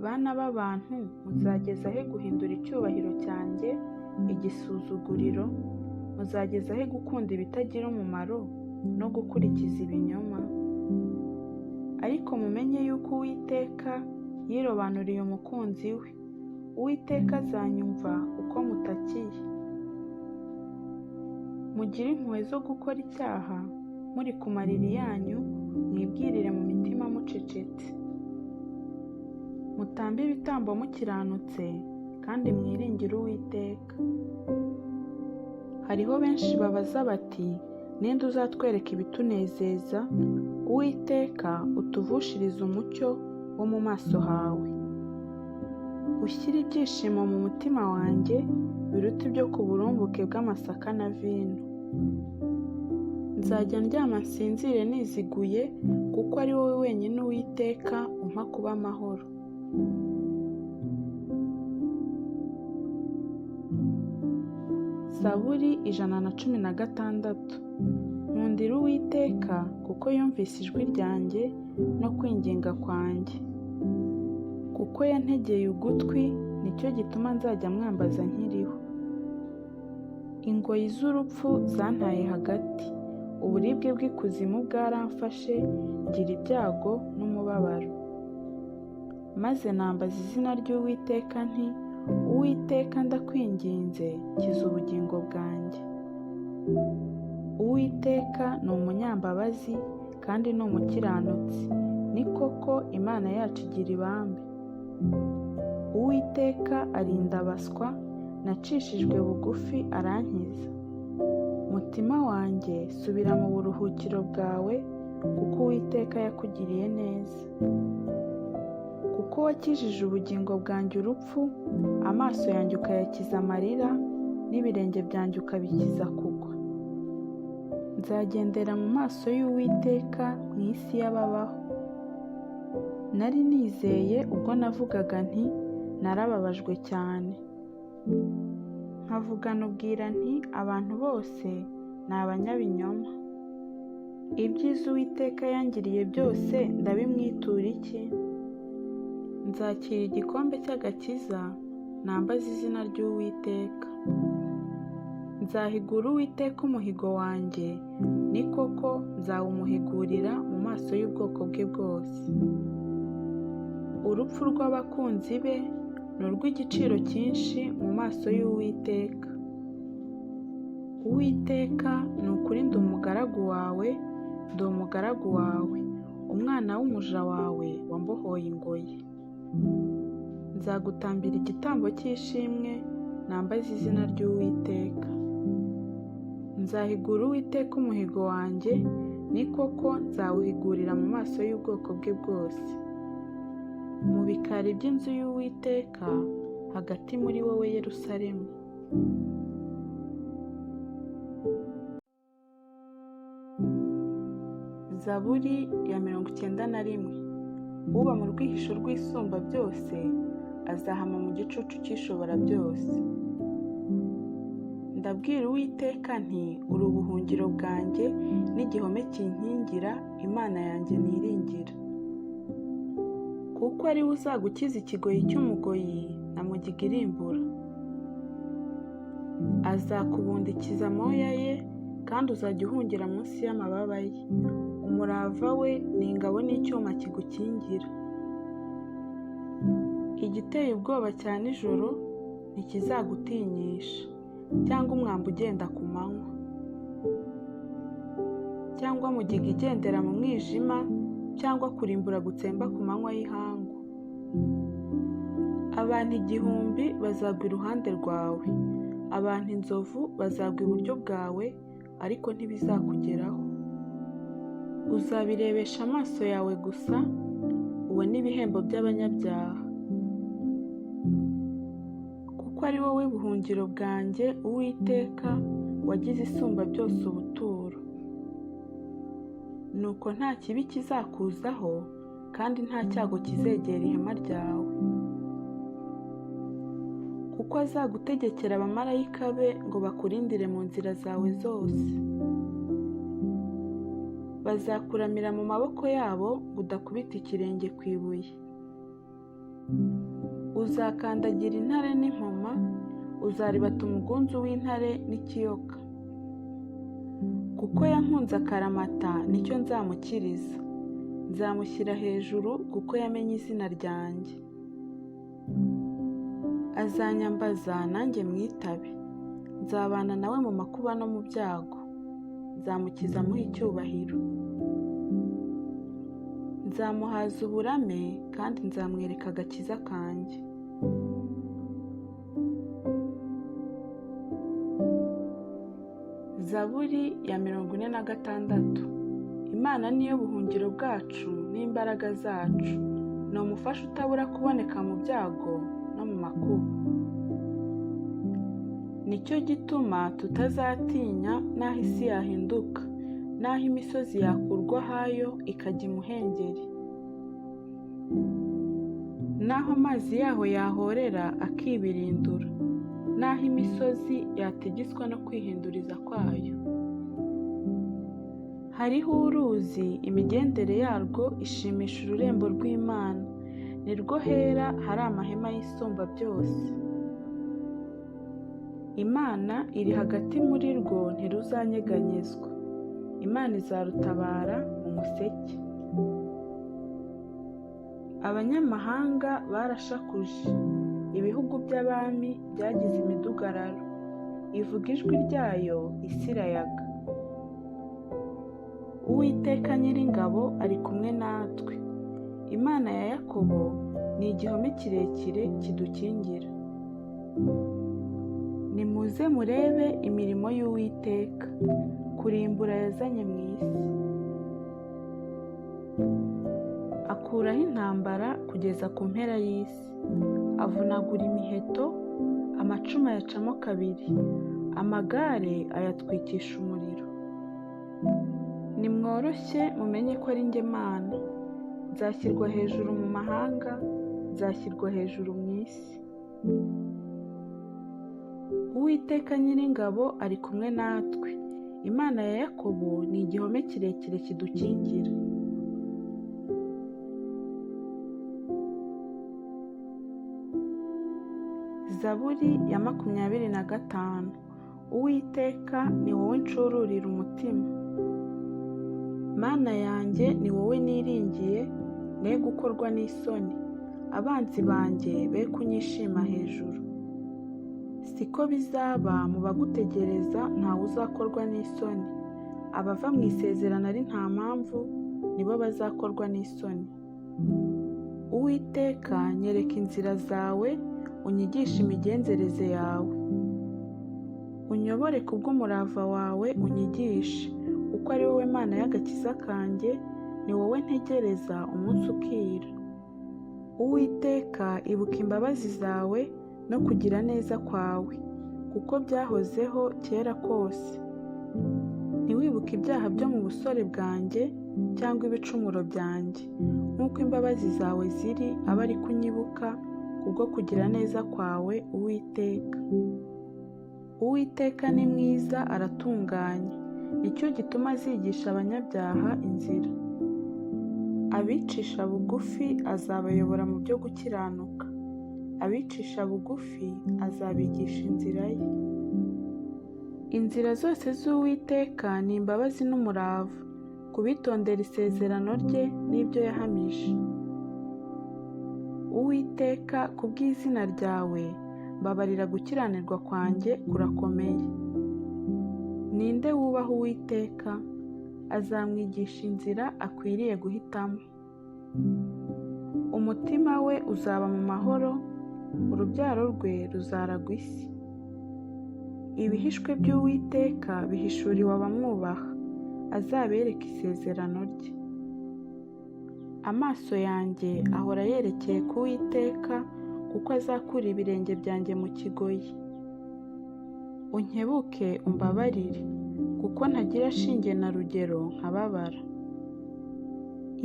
Bana b'abantu, muzageza he guhindura icyubahiro cyanjye igisuzuguriro? Muzageza he gukunda ibitagira umumaro no gukurikiza ibinyoma? Ariko mumenye yuko Uwiteka yirobanuriye umukunzi we. Uwiteka azanyumva uko mutakiye. Mugire impuhwe zo gukora icyaha, muri ku mariri yanyu, mwibwirire mu mitima mucecetse. Mutambe ibitambo mukiranutse, kandi mwiringire Uwiteka. Hariho benshi babaza bati, ninde uzatwereka ibitunezeza? Uwiteka, utuvushirize umucyo wo mu maso hawe. Ushyire ibyishimo mu mutima wanjye, biruta ibyo ku burumbuke bw'amasaka na vino. Nzajya ndyama nsinzire niziguye, kuko ari wowe wenyine Uwiteka umpa kuba amahoro. Zaburi 116. Nkundira Uwiteka kuko yumvise ijwi ryanjye no kwinginga kwanjye. Kuko yantegeye ugutwi, nicyo gituma nzajya mwambaza nkiriho. Ingoyi z'urupfu zantaye hagati, uburibwe bw'ikuzimu bwaramfashe, ngira ibyago n'umubabaro. Maze nambaza izina ry'Uwiteka nti, Uwiteka ndakwinginze, kiza ubugingo bwanjye. Uwiteka ni umunyambabazi kandi ni umukiranutsi, ni koko Imana yacu igira ibambe. Uwiteka arinda abaswa, nacishijwe bugufi arankiza. Mutima wanjye, subira mu buruhukiro bwawe, kuko Uwiteka yakugiriye neza. Kuko wakijije ubugingo bwanjye urupfu, amaso yanjye ukayakiza amarira, n'ibirenge byanjye ukabikiza kugwa. Nzagendera mu maso y'Uwiteka mu isi y'ababaho. Nari nizeye ubwo navugaga nti, narababajwe cyane. Nkavugana ubwira nti, abantu bose ni abanyabinyoma. Ibyiza Uwiteka yangiriye byose ndabimwitura iki? Nzakira igikombe cy'agakiza, nambaze izina ry'Uwiteka. Nzahigura Uwiteka umuhigo wanjye, ni koko nzawumuhigurira mu maso y'ubwoko bwe bwose. Urupfu rw'abakunzi be ni urw'igiciro cyinshi mu maso y'Uwiteka. Uwiteka, ni ukuri ndi umugaragu wawe, ndi umugaragu wawe, umwana w'umuja wawe wambohoye ingoyi. Nzagutambira igitambo cy'ishimwe, nambaze izina ry'Uwiteka. Nzahigura Uwiteka umuhigo wanjye, ni koko nzawuhigurira mu maso y'ubwoko bwe bwose. Mu bikari by'inzu y'Uwiteka, hagati muri wowe Yerusalemu. Zaburi ya 91. Uba mu rwihisho rw'Isumba byose, azahama mu gicucu cy'Ishobora byose. Ndabwira Uwiteka nti, uri ubuhungiro bwanjye n'igihome kinkingira, Imana yanjye niringira. Kuko ari we uzagukiza ikigoyi cy'umugoyi na mugiga irimbura. Azakubundikiza amoya ye, kandi uzajya uhungira munsi y'amababa ye. Umurava we ni ingabo n'icyuma kigukingira. Igiteye ubwoba cya nijoro ntikizagutinyisha, cyangwa umwambi ugenda ku manywa, cyangwa mugiga igendera mu mwijima, cyangwa kurimbura gutsemba ku manywa y'ihangu. Abantu 1000 bazagwa iruhande rwawe, abantu inzovu bazagwa iburyo bwawe, ariko ntibizakugeraho. Uzabirebesha amaso yawe gusa, ubone ibihembo by'abanyabyaha. Kuko ari wowe buhungiro bwanjye, Uwiteka, wagize Isumba byose ubuturo. nuko nta kibi kizakuzaho kandi nta cyago kizegera ihema ryawe. Kuko azagutegekera abamarayika be ngo bakurindire mu nzira zawe zose. Bazakuramira mu maboko yabo ngo udakubita ikirenge ku ibuye. Uzakandagira intare n'impoma, uzaribata umugunzu w'intare n'ikiyoka. Kuko yankunze akaramata nicyo nzamukiriza. Nzamushyira hejuru kuko yamenye izina ryanjye. Azanyambaza nanjye mwitabe. Nzabana nawe mu makuba no mu byago. Nzamukiza muhe icyubahiro. Nzamuhaza uburame kandi nzamwereka agakiza kanjye. Zaburi ya 46. Imana niyo buhungiro bwacu n'imbaraga zacu. Ni umufasha utabura kuboneka mu byago no mu makuba. Nicyo gituma tutazatinya n'aho isi yahinduka, n'aho imisozi yakurwa hayo ikajya imuhengeri, n'aho amazi yaho yahorera akibirindura, n'aho imisozi yategeswa no kwihinduriza kwayo. Hariho uruzi, imigendere yarwo ishimisha ururembo rw'Imana. Ni rwo hera hari amahema y'Isumba byose. Imana iri hagati muri rwo ntiruzanyeganyezwa. Imana izarutabara mu museke. Abanyamahanga barashakuje. Ibihugu by'abami byagize imidugararo. Ivuga ijwi ryayo isi irayaga. Uwiteka Nyiringabo ari kumwe natwe. Imana ya Yakobo ni igihome kirekire kidukingira. Nimuze murebe imirimo y'Uwiteka, kurimbura yazanye mu isi. Akuraho intambara kugeza ku mpera y'isi. Avunagura imiheto, amacumu ayacamo kabiri, amagare ayatwikisha umuriro. Nimworoshye mumenye ko ari njye Mana. Nzashyirwa hejuru mu mahanga, nzashyirwa hejuru mu isi. Uwiteka Nyiringabo ari kumwe natwe. Imana ya Yakobo ni igihome kirekire kidukingira. Zaburi ya 25. Uwiteka ni wowe ncururira umutima. Mana yanjye ni wowe niringiye, ne gukorwa n'isoni. Abanzi banjye be kunyishima hejuru. Siko bizaba mu bagutegereza, ntawe uzakorwa n'isoni. Abava mu isezerano ari nta mpamvu, nibo bazakorwa n'isoni. Uwiteka nyereka inzira zawe, unyigishe imigenzereze yawe. Unyobore kubw'umurava wawe unyigishe, kuko ari wowe Mana y'agakiza kanjye, ni wowe ntegereza umunsi ukira. Uwiteka ibuka imbabazi zawe no kugira neza kwawe, kuko byahozeho kera kose. Ntiwibuke ibyaha byo mu busore bwanjye cyangwa ibicumuro byanjye. Nk'uko imbabazi zawe ziri aba ari kunyibuka, kubwo kugira neza kwawe Uwiteka. Uwiteka ni mwiza aratunganye, nicyo gituma azigisha abanyabyaha inzira. Abicisha bugufi azabayobora mu byo gukiranuka. Abicisha bugufi azabigisha inzira ye. Inzira zose z'Uwiteka ni imbabazi n'umurava, kubitondera isezerano rye n'ibyo yahamije. Uwiteka kubw'izina ryawe mbabarira, gukiranirwa kwanjye kurakomeye. Ninde wubaha Uwiteka? Azamwigisha inzira akwiriye guhitamo. Umutima we uzaba mu mahoro, urubyaro rwe ruzaragwa isi. Ibihishwe by'Uwiteka bihishuriwe abamwubaha, azabereka isezerano rye. Amaso yanjye ahora yerekeye ku Uwiteka, kuko azakura ibirenge byanjye mu kigoyi. Unkebuke umbabarire, kuko ntagira shinge na rugero nkababara.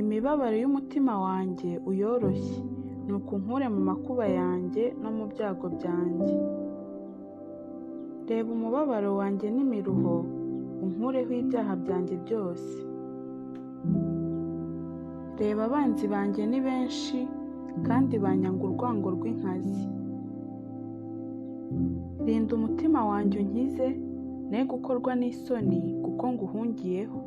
imibabaro y'umutima wanjye uyoroshye, nuko unkure mu makuba yanjye no mu byago byanjye. Reba umubabaro wanjye n'imiruho, unkureho ibyaha byanjye byose. Reba abanzi banjye ni benshi, kandi banyanga urwango rw'inkazi. Rinda umutima wanjye unkize, ne gukorwa n'isoni kuko nguhungiyeho.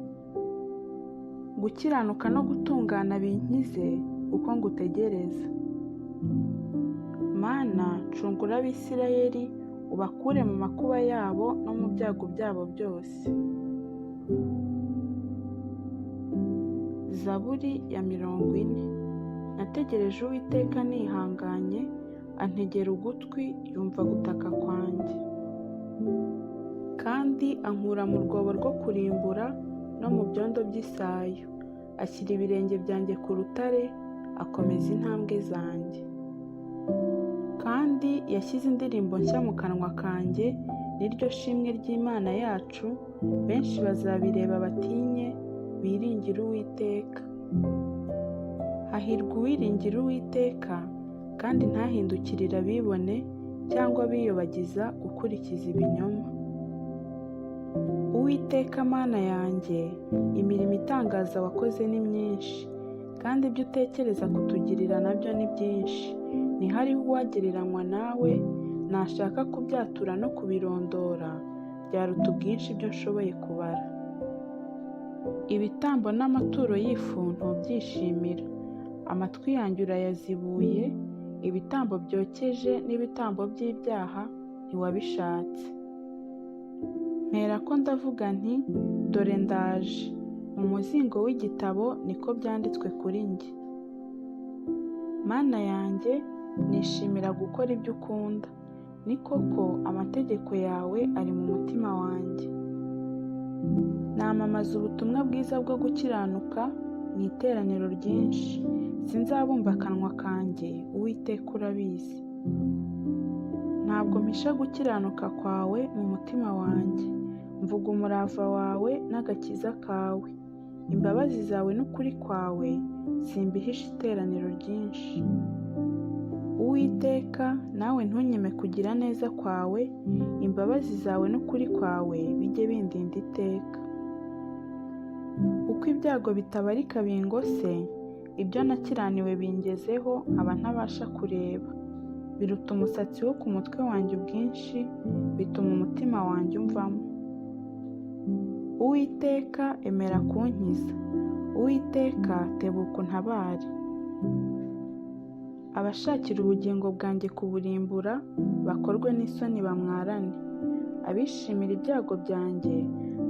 Gukiranuka no gutungana binkize kuko ngutegereza. Mana, cungura Abisirayeli, ubakure mu makuba yabo no mu byago byabo byose. Zaburi ya 40. Nategereje Uwiteka nihanganye, antegera ugutwi, yumva gutaka kwanjye. Kandi ankura mu rwobo rwo kurimbura no mu byondo by'isayo. Ashyira ibirenge byanjye ku rutare, akomeza intambwe zanjye. Kandi yashyize indirimbo nshya mu kanwa kanjye, niryo shimwe ry'Imana yacu. Benshi bazabireba batinye, biringire Uwiteka. Hahirwa uwiringira Uwiteka, kandi ntahindukirire abibone cyangwa biyobagiza gukurikiza ibinyoma. Uwiteka Mana yanjye, imirimo itangaza wakoze ni myinshi, kandi ibyo utekereza kutugirira nabyo ni byinshi. Ntihariho uwagereranywa nawe, nashaka kubyatura no kubirondora, byaruta ubwinshi ibyo nshoboye kubara. Ibitambo n'amaturo y'ifu ntubyishimira, amatwi yanjye urayazibuye. Ibitambo byokeje n'ibitambo by'ibyaha ntiwabishatse. Mperako ndavuga nti, dore ndaje. Mu muzingo w'igitabo niko byanditswe kuri njye. Mana yanjye, nishimira gukora ibyo ukunda. Ni koko amategeko yawe ari mu mutima wanjye. Namamaza ubutumwa bwiza bwo gukiranuka mu iteraniro ryinshi. Sinzabumba akanwa kanjye, Uwiteka urabizi. Ntabwo mpisha gukiranuka kwawe mu mutima wanjye. Mvuga umurava wawe n'agakiza kawe. Imbabazi zawe n'ukuri kwawe simbihisha iteraniro ryinshi. Uwiteka, nawe ntunyime kugira neza kwawe. Imbabazi zawe n'ukuri kwawe bijye bindinda iteka. Uko ibyago bitabarika bingose, ibyo nakiraniwe bingezeho, nkaba ntabasha kureba. Biruta umusatsi wo ku mutwe wanjye ubwinshi, bituma umutima wanjye umvamo. Uwiteka, emera kunkiza. Uwiteka, tebuka untabare. Abashakira ubugingo bwanjye kuburimbura, bakorwe n'isoni bamwarane. Abishimira ibyago byanjye,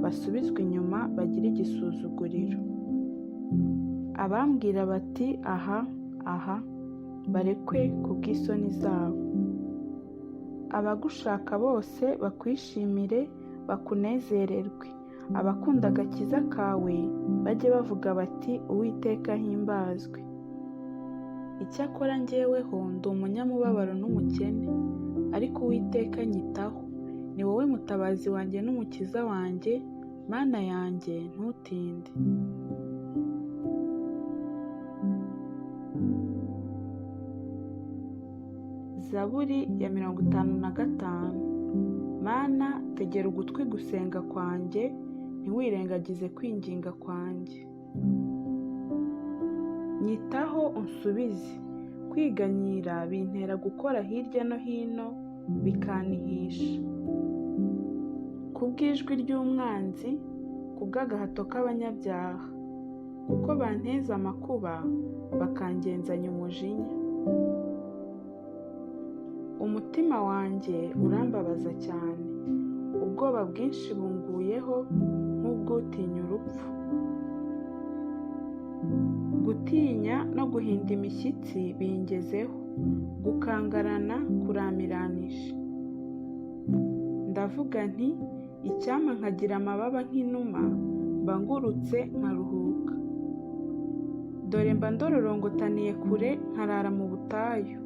basubizwe inyuma bagire igisuzuguriro. Abambwira bati, aha, aha, barekwe ku bw'isoni zabo. Abagushaka bose bakwishimire, bakunezererwe. Abakunda agakiza kawe bajye bavuga bati, Uwiteka ahimbazwe. Icyakora njyeweho ndi umunyamubabaro n'umukene, ariko Uwiteka anyitaho. Ni wowe mutabazi wanjye n'umukiza wanjye. Mana yanjye, ntutinde. Zaburi ya 55. Mana, tegera ugutwi gusenga kwanjye, ntiwirengagize kwinginga kwanjye. Nyitaho unsubize. Kwiganyira bintera gukora hirya no hino, bikantihisha. Kubw'ijwi ry'umwanzi, kubw'agahato k'abanyabyaha, kuko banteza amakuba, bakangenzanya umujinya. Umutima wanjye urambabaza cyane, ubwoba bwinshi bunguyeho nk'ubw'utinya urupfu. Gutinya no guhinda imishyitsi bingezeho, gukangarana kuramiranisha. Ndavuga nti, icyampa nkagira amababa nk'inuma, mba ngurutse nkaruhuka. Dore mba ndororongotaniye kure, nkarara mu butayu.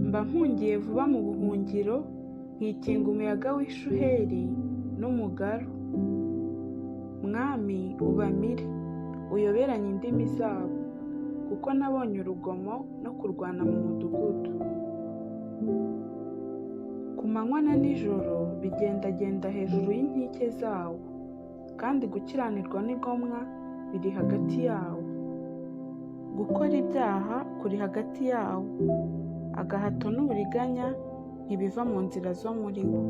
Mba mpungiye vuba mu buhungiro, nkikinga umuyaga w'ishuheri n'umugaru. Mwami, ubamire, uyoberanye indimi zabo, kuko nabonye urugomo no kurwana mu mudugudu. Ku manywa na nijoro bigendagenda hejuru y'inkike zawo, kandi gukiranirwa n'igomwa biri hagati yawo. Gukora ibyaha kuri hagati yawo, agahato n'uburiganya ntibiva mu nzira zo muri wo.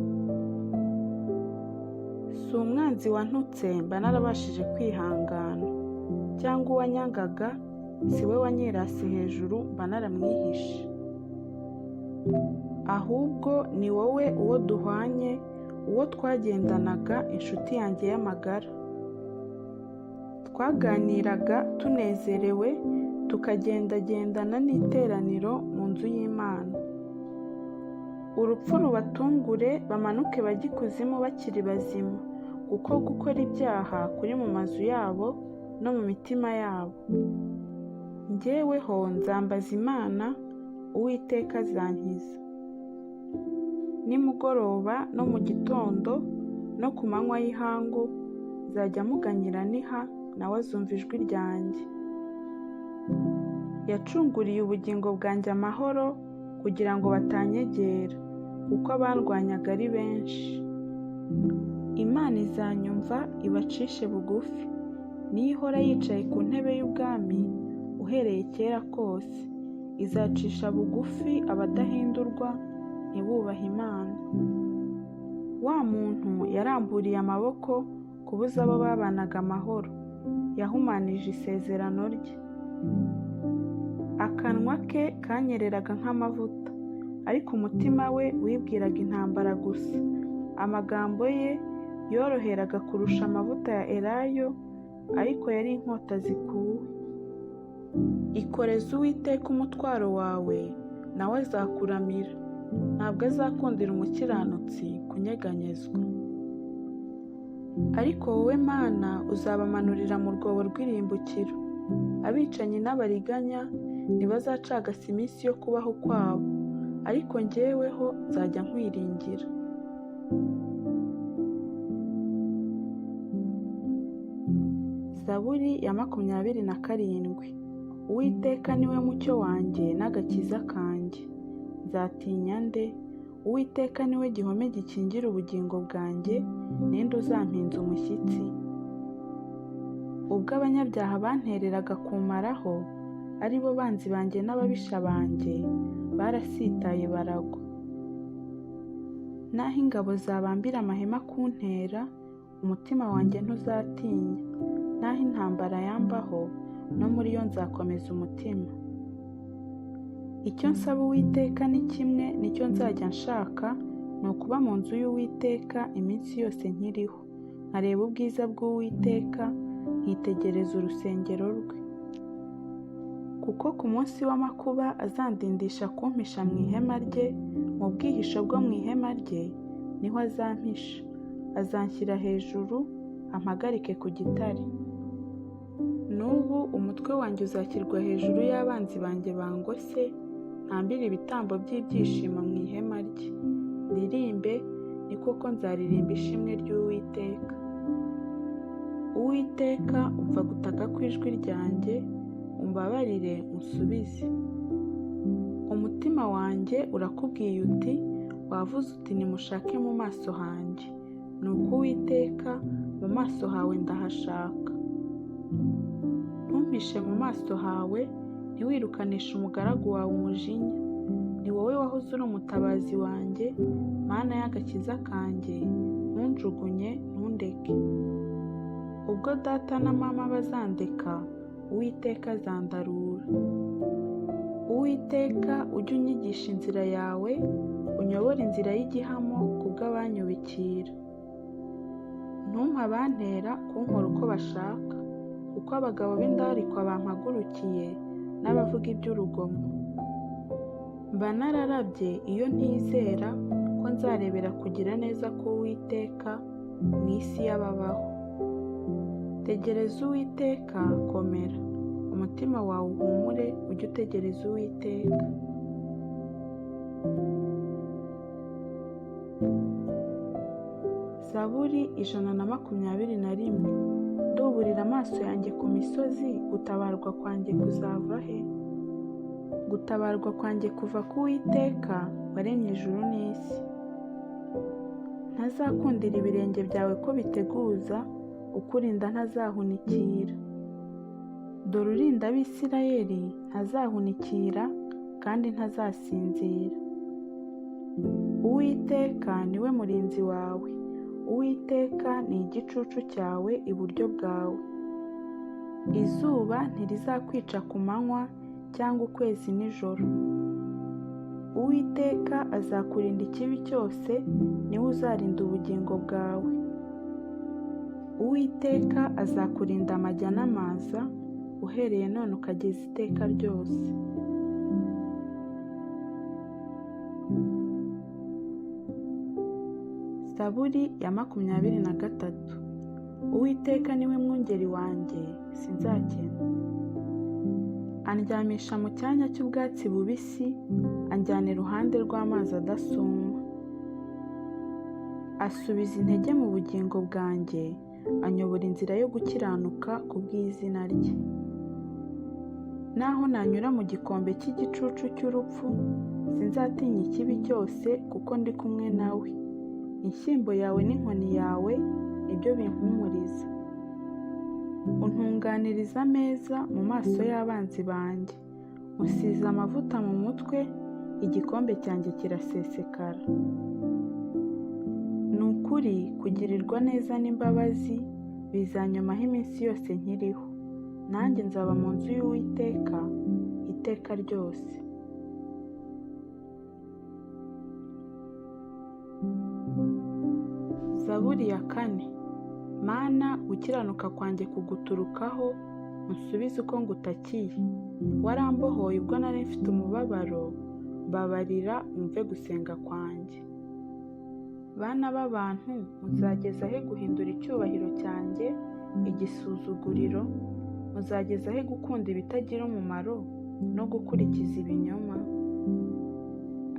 Si umwanzi wantutse mba narabashije kwihangana, cyangwa uwanyangaga si we wanyirase hejuru mba naramwihishe. Ahubwo ni wowe, uwo duhwanye, uwo twagendanaga, inshuti yanjye y'amagara. Twaganiraga tunezerewe, tukagendagendana n'iteraniro mu nzu y'Imana. Urupfu rubatungure, bamanuke bajye ikuzimu bakiri bazima, kuko gukora ibyaha kuri mu mazu yabo no mu mitima yabo. Njyeweho nzambaza Imana, Uwiteka azankiza. Nimugoroba no mu gitondo no ku manywa y'ihangu nzajya muganyira niha, nawe azumva ijwi ryanjye. Yacunguriye ubugingo bwanjye amahoro, kugira ngo batanyegera, kuko abandwanyaga ari benshi. Imana izanyumva ibacishe bugufi, niyo ihora yicaye ku ntebe y'ubwami uhereye kera kose. Izacisha bugufi abadahindurwa, ntibubahe Imana. Wa muntu yaramburiye amaboko kubuza abo babanaga amahoro, yahumanije isezerano rye. Akanwa ke kanyereraga nk'amavuta, ariko umutima we wibwiraga intambara gusa. Amagambo ye yoroheraga kurusha amavuta ya elayo, ariko yari inkota zikuwe. Ikoreze Uwiteka umutwaro wawe, nawe azakuramira. Ntabwo azakundira umukiranutsi kunyeganyezwa. Ariko wowe Mana, uzabamanurira mu rwobo rw'irimbukiro. Abicanyi n'abariganya ntibazacagasa iminsi yo kubaho kwabo, ariko njyeweho nzajya nkwiringira. Zaburi ya 27. Uwiteka niwe mucyo wanjye n'agakiza kanjye, nzatinya nde? Uwiteka niwe gihome gikingira ubugingo bwanjye, ninde uzampinza umushyitsi? Ubwo abanyabyaha bantereraga kumaraho, ari bo banzi banjye n'ababisha banjye, barasitaye baragwa. Naho ingabo zabambira amahema kuntera, umutima wanjye ntuzatinya. Naho intambara yambaho, no muri yo nzakomeza umutima. Icyo nsaba Uwiteka ni kimwe, nicyo nzajya nshaka, ni ukuba mu nzu y'Uwiteka iminsi yose nkiriho, nkareba ubwiza bw'Uwiteka, nkitegereza urusengero rwe. Kuko ku munsi w'amakuba azandindisha kumpisha mu ihema rye, mu bwihisho bwo mu ihema rye niho azampisha. Azanshyira hejuru, ampagarike ku gitare. N'ubu umutwe wanjye uzashyirwa hejuru y'abanzi banjye bangose, ntambire ibitambo by'ibyishimo mu ihema rye. Ndirimbe, ni koko nzaririmba ishimwe ry'Uwiteka. Uwiteka, umva gutaka kw'ijwi ryanjye, umbabarire unsubize. Umutima wanjye urakubwiye uti, wavuze uti nimushake mu maso hanjye. Nuko Uwiteka, mu maso hawe ndahashaka. Ntumpishe mu maso hawe, ntiwirukanishe umugaragu wawe umujinya. Ni wowe wahoze uri umutabazi wanjye, Mana y'agakiza kanjye, ntunjugunye, ntundeke. Ubwo data na mama bazandeka, Uwiteka azandarura. Uwiteka, ujye unyigisha inzira yawe, unyobore inzira y'igihamo kubw'abanyubikira. Ntumpe abantera kunkora uko bashaka, kuko abagabo b'indarikwa bampagurukiye, n'abavuga iby'urugomo. Mba nararabye iyo ntizera ko nzarebera kugira neza k'Uwiteka mu isi y'ababaho. Tegereza Uwiteka, komera, umutima wawe uhumure, ujye utegereza Uwiteka. Zaburi 121. nduburira amaso yanjye ku misozi, gutabarwa kwanjye kuzava he? Gutabarwa kwanjye kuva ku Uwiteka waremye ijuru n'isi. Ntazakundira ibirenge byawe ko biteguza, ukurinda ntazahunikira. Dore urinda Abisirayeli ntazahunikira kandi ntazasinzira. Uwiteka ni we murinzi wawe, Uwiteka ni igicucu cyawe iburyo bwawe. Izuba ntirizakwica ku manywa cyangwa ukwezi nijoro. Uwiteka azakurinda ikibi cyose, ni we uzarinda ubugingo bwawe. Uwiteka azakurinda amajya n'amaza, uhereye none ukageza iteka ryose. Zaburi ya 23. Uwiteka ni we mwungeri wanjye, sinzakena. Andyamisha mu cyanya cy'ubwatsi bubisi, anjyana iruhande rw'amazi adasuma. Asubiza intege mu bugingo bwanjye, anyobora inzira yo gukiranuka ku bw'izina rye. Naho nanyura mu gikombe cy'igicucu cy'urupfu, sinzatinya ikibi cyose kuko ndi kumwe nawe. Inshyimbo yawe n'inkoni yawe nibyo bimpumuriza. Untunganiriza ameza mu maso y'abanzi banjye. Unsize amavuta mu mutwe, igikombe cyanjye kirasesekara. Ni ukuri kugirirwa neza n'imbabazi bizanyomaho iminsi yose nkiriho, nanjye nzaba mu nzu y'Uwiteka iteka ryose. Zaburi ya 4. Mana, gukiranuka kwanjye kuguturukaho, unsubize uko ngutakiye. Warambohoye ubwo nari mfite umubabaro, mbabarira umve gusenga kwanjye. Bana b'abantu, muzageza he guhindura icyubahiro cyanjye igisuzuguriro? Muzageza he gukunda ibitagira umumaro no gukurikiza ibinyoma?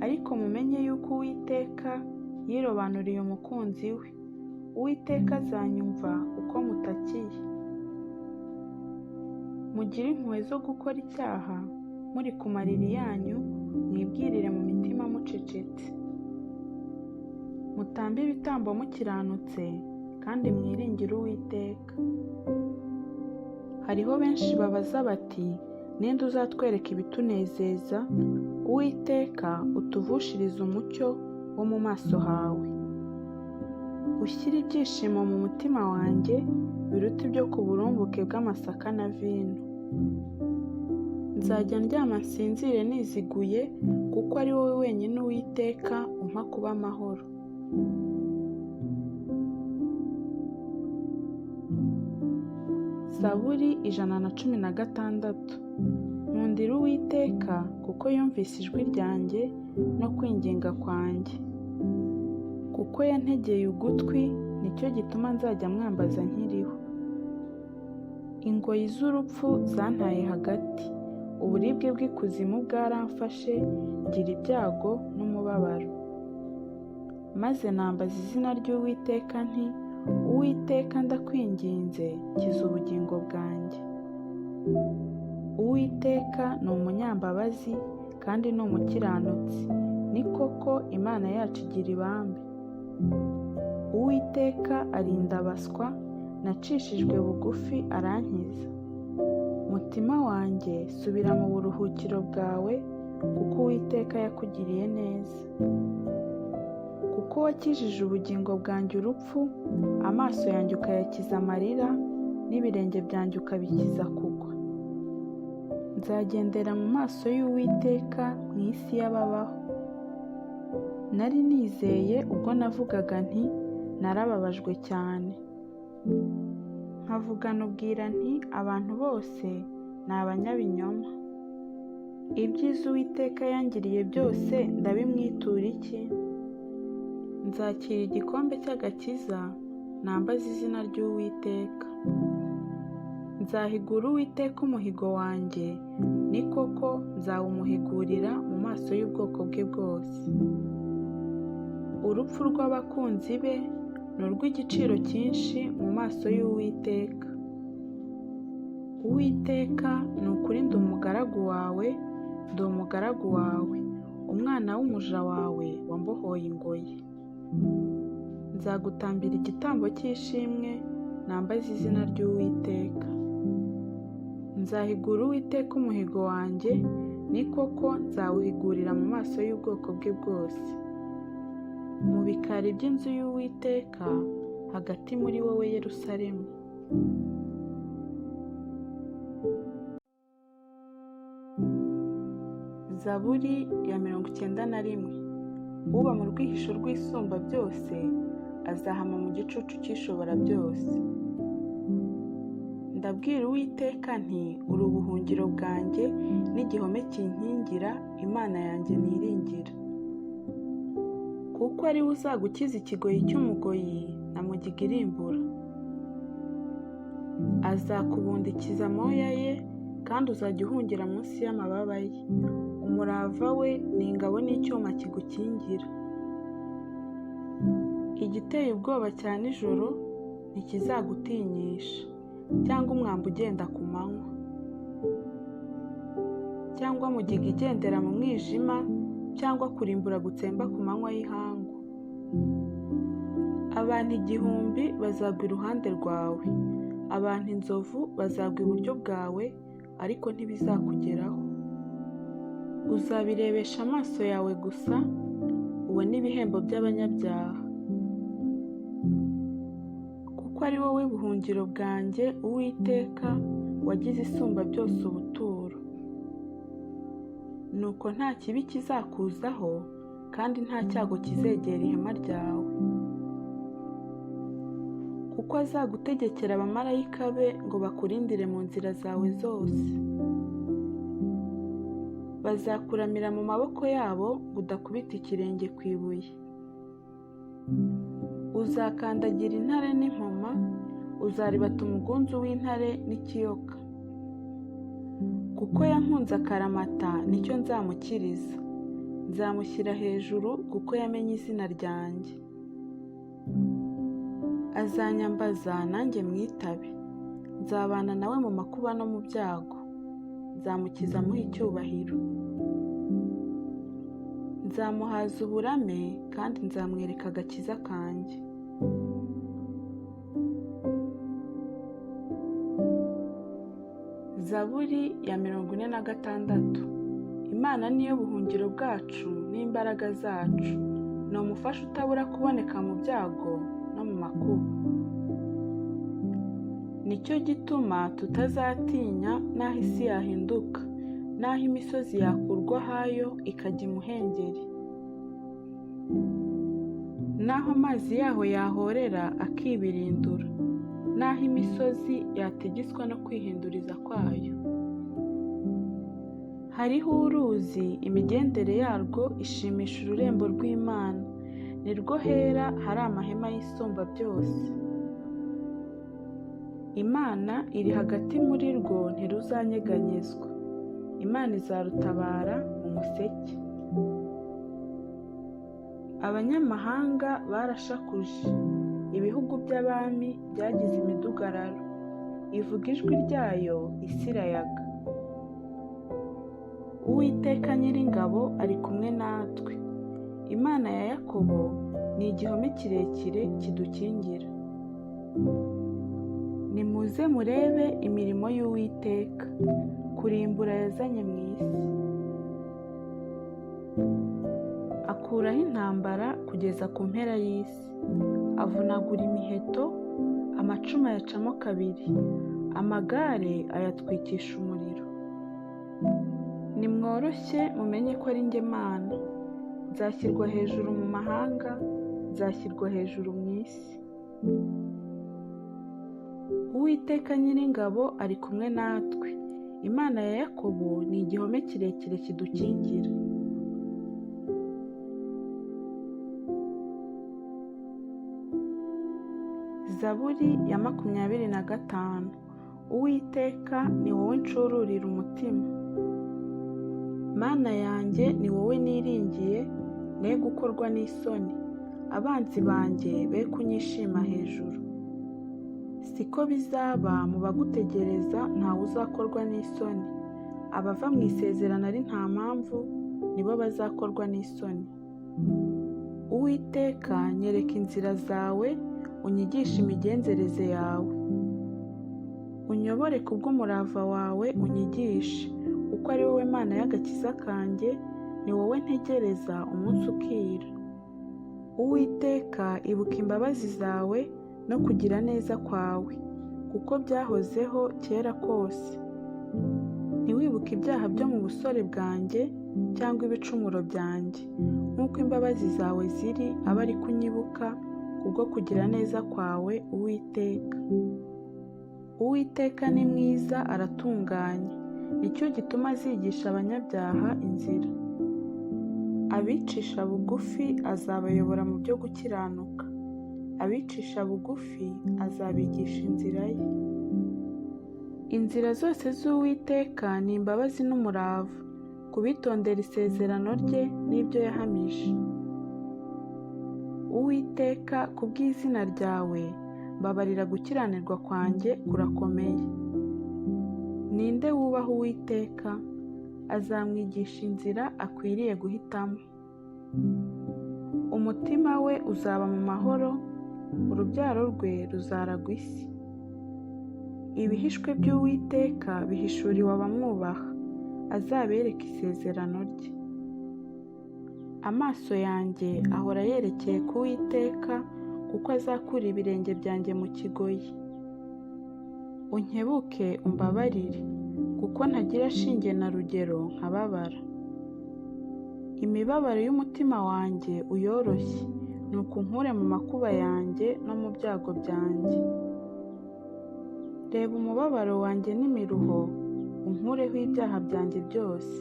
Ariko mumenye yuko Uwiteka yirobanuriye umukunzi we. Uwiteka azanyumva uko mutakiye. Mugire impuhwe zo gukora icyaha, muri ku mariri yanyu, mwibwirire mu mitima mucecetse. Mutambe ibitambo mukiranutse, kandi mwiringire Uwiteka. Hariho benshi babaza bati, ninde uzatwereka ibitunezeza? Uwiteka, utuvushirize umucyo wo mu maso hawe. Ushyire ibyishimo mu mutima wanjye, biruta ibyo ku burumbuke bw'amasaka na vino. Nzajya ndyama nsinzire niziguye, kuko ari wowe wenyine Uwiteka umpa kuba amahoro. Zaburi 116. Nkundira Uwiteka kuko yumvise ijwi ryanjye no kwinginga kwanjye. Kuko yantegeye ugutwi, nicyo gituma nzajya mwambaza nkiriho. Ingoyi z'urupfu zantaye hagati, uburibwe bw'ikuzimu bwaramfashe, ngira ibyago n'umubabaro. Maze nambaza izina ry'Uwiteka nti, Uwiteka ndakwinginze, kiza ubugingo bwanjye. Uwiteka ni umunyambabazi kandi ni umukiranutsi, ni koko Imana yacu igira ibambe. Uwiteka arinda abaswa, nacishijwe bugufi arankiza. Mutima wanjye, subira mu buruhukiro bwawe, kuko Uwiteka yakugiriye neza. Kuko wakijije ubugingo bwanjye urupfu, amaso yanjye ukayakiza amarira, n'ibirenge byanjye ukabikiza kugwa. Nzagendera mu maso y'Uwiteka mu isi y'ababaho. Nari nizeye ubwo navugaga nti, narababajwe cyane. Nkavugana ubwira nti, abantu bose ni abanyabinyoma. Ibyiza Uwiteka yangiriye byose ndabimwitura iki? Nzakira igikombe cy'agakiza, nambaze izina ry'Uwiteka. Nzahigura Uwiteka umuhigo wanjye, ni koko nzawumuhigurira mu maso y'ubwoko bwe bwose. Urupfu rw'abakunzi be ni urw'igiciro cyinshi mu maso y'Uwiteka. Uwiteka, ni ukuri ndi umugaragu wawe, ndi umugaragu wawe, umwana w'umuja wawe wambohoye ingoyi. Nzagutambira igitambo cy'ishimwe, nambaze izina ry'Uwiteka. Nzahigura Uwiteka umuhigo wanjye, ni koko nzawuhigurira mu maso y'ubwoko bwe bwose. Mu bikari by'inzu y'Uwiteka, hagati muri wowe Yerusalemu. Zaburi ya 91. Uba mu rwihisho rw'Isumba byose, azahama mu gicucu cy'Ishobora byose. Ndabwira Uwiteka nti, uri ubuhungiro bwanjye n'igihome kinkingira, Imana yanjye niringira. Kuko ari we uzagukiza ikigoyi cy'umugoyi na mugiga irimbura. Azakubundikiza amoya ye, kandi uzajya uhungira munsi y'amababa ye. Umurava we ni ingabo n'icyuma kigukingira. Igiteye ubwoba cya nijoro ntikizagutinyisha, cyangwa umwambi ugenda ku manywa, cyangwa mugiga igendera mu mwijima, cyangwa kurimbura gutsemba ku manywa y'ihangu. Abantu 1000 bazagwa iruhande rwawe, abantu inzovu bazagwa iburyo bwawe, ariko ntibizakugeraho. Uzabirebesha amaso yawe gusa, ubone ibihembo by'abanyabyaha. Kuko ari wowe buhungiro bwanjye, Uwiteka, wagize Isumba byose ubuturo. Nuko nta kibi kizakuzaho, kandi nta cyago kizegera ihema ryawe. Kuko azagutegekera abamarayika be ngo bakurindire mu nzira zawe zose. Bazakuramira mu maboko yabo ngo udakubita ikirenge ku ibuye. Uzakandagira intare n'impoma, uzaribata umugunzu w'intare n'ikiyoka. Kuko yankunze akaramata, nicyo nzamukiriza. Nzamushyira hejuru kuko yamenye izina ryanjye. Azanyambaza nanjye mwitabe. Nzabana nawe mu makuba no mu byago. Nzamukiza amuha icyubahiro. Nzamuhaza uburame, kandi nzamwereka agakiza kanjye. Zaburi ya 46. Imana niyo buhungiro bwacu n'imbaraga zacu, ni umufasha utabura kuboneka mu byago no mu makuba. Nicyo gituma tutazatinya n'aho isi yahinduka, n'aho imisozi yakurwa hayo ikajya imuhengeri, n'aho amazi yaho yahorera akibirindura, n'aho imisozi yategiswa no kwihinduriza kwayo. Hariho uruzi, imigendere yarwo ishimisha ururembo rw'Imana, ni rwo hera hari amahema y'Isumba byose. Imana iri hagati muri rwo, ntiruzanyeganyezwa. Imana izarutabara mu museke. Abanyamahanga barashakuje, ibihugu by'abami byagize imidugararo. Ivuga ijwi ryayo, isi irayaga. Uwiteka Nyiringabo ari kumwe natwe. Imana ya Yakobo ni igihome kirekire kidukingira. Nimuze murebe imirimo y'Uwiteka, kurimbura yazanye mu isi. Akuraho intambara kugeza ku mpera y'isi. Avunagura imiheto, amacumu ayacamo kabiri, amagare ayatwikisha umuriro. Nimworoshye mumenye ko ari njye Mana. Nzashyirwa hejuru mu mahanga, nzashyirwa hejuru mu isi. Uwiteka Nyiringabo ari kumwe natwe. Imana ya Yakobo ni igihome kirekire kidukingira. Zaburi ya 25. Uwiteka, ni wowe ncururira umutima. Mana yanjye, ni wowe niringiye, ne gukorwa n'isoni. Abanzi banjye be kunyishima hejuru. siko bizaba mu bagutegereza ntawe uzakorwa n'isoni. Abava mu isezerano ari nta mpamvu nibo bazakorwa n'isoni. Uwiteka, nyereka inzira zawe, unyigishe imigenzereze yawe. Unyobore kubw'umurava wawe unyigishe, kuko ari wowe Mana y'agakiza kanjye, ni wowe ntegereza umunsi ukira. Uwiteka, ibuka imbabazi zawe no kugira neza kwawe, kuko byahozeho kera kose. Ntiwibuke ibyaha byo mu busore bwanjye cyangwa ibicumuro byanjye. Nk'uko imbabazi zawe ziri aba ari kunyibuka kubwo kugira neza kwawe, Uwiteka. Uwiteka ni mwiza, aratunganye, nicyo gituma azigisha abanyabyaha inzira. Abicisha bugufi azabayobora mu byo gukiranuka. Abicisha bugufi azabigisha inzira ye. Inzira zose z'Uwiteka ni imbabazi n'umurava, kubitondera isezerano rye n'ibyo yahamije. Uwiteka, ku bw'izina ryawe mbabarira, gukiranirwa kwanjye kurakomeye. Ninde wubaha Uwiteka? Azamwigisha inzira akwiriye guhitamo. Umutima we uzaba mu mahoro, urubyaro rwe ruzaragwa isi. Ibihishwe by'Uwiteka bihishuriwe abamwubaha, azabereka isezerano rye. Amaso yanjye ahora yerekeye ku Uwiteka, kuko azakura ibirenge byanjye mu kigoyi. Unkebuke umbabarire, kuko ntagira shinge na rugero nkababara. Imibabaro y'umutima wanjye uyoroshye, nuko unkure mu makuba yanjye no mu byago byanjye. Reba umubabaro wanjye n'imiruho, unkureho ibyaha byanjye byose.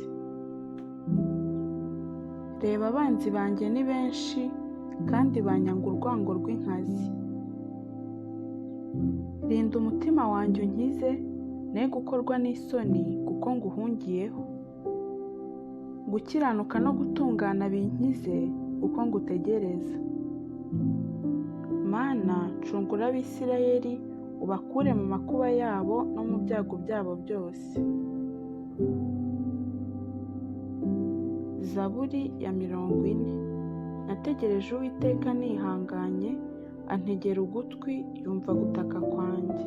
Reba abanzi banjye ni benshi, kandi banyanga urwango rw'inkazi. Rinda umutima wanjye unkize, ne gukorwa n'isoni, kuko nguhungiyeho. Gukiranuka no gutungana binkize, kuko ngutegereza. Mana, cungura Abisirayeli, ubakure mu makuba yabo no mu byago byabo byose. Zaburi ya 40. Nategereje Uwiteka nihanganye, antegera ugutwi, yumva gutaka kwanjye.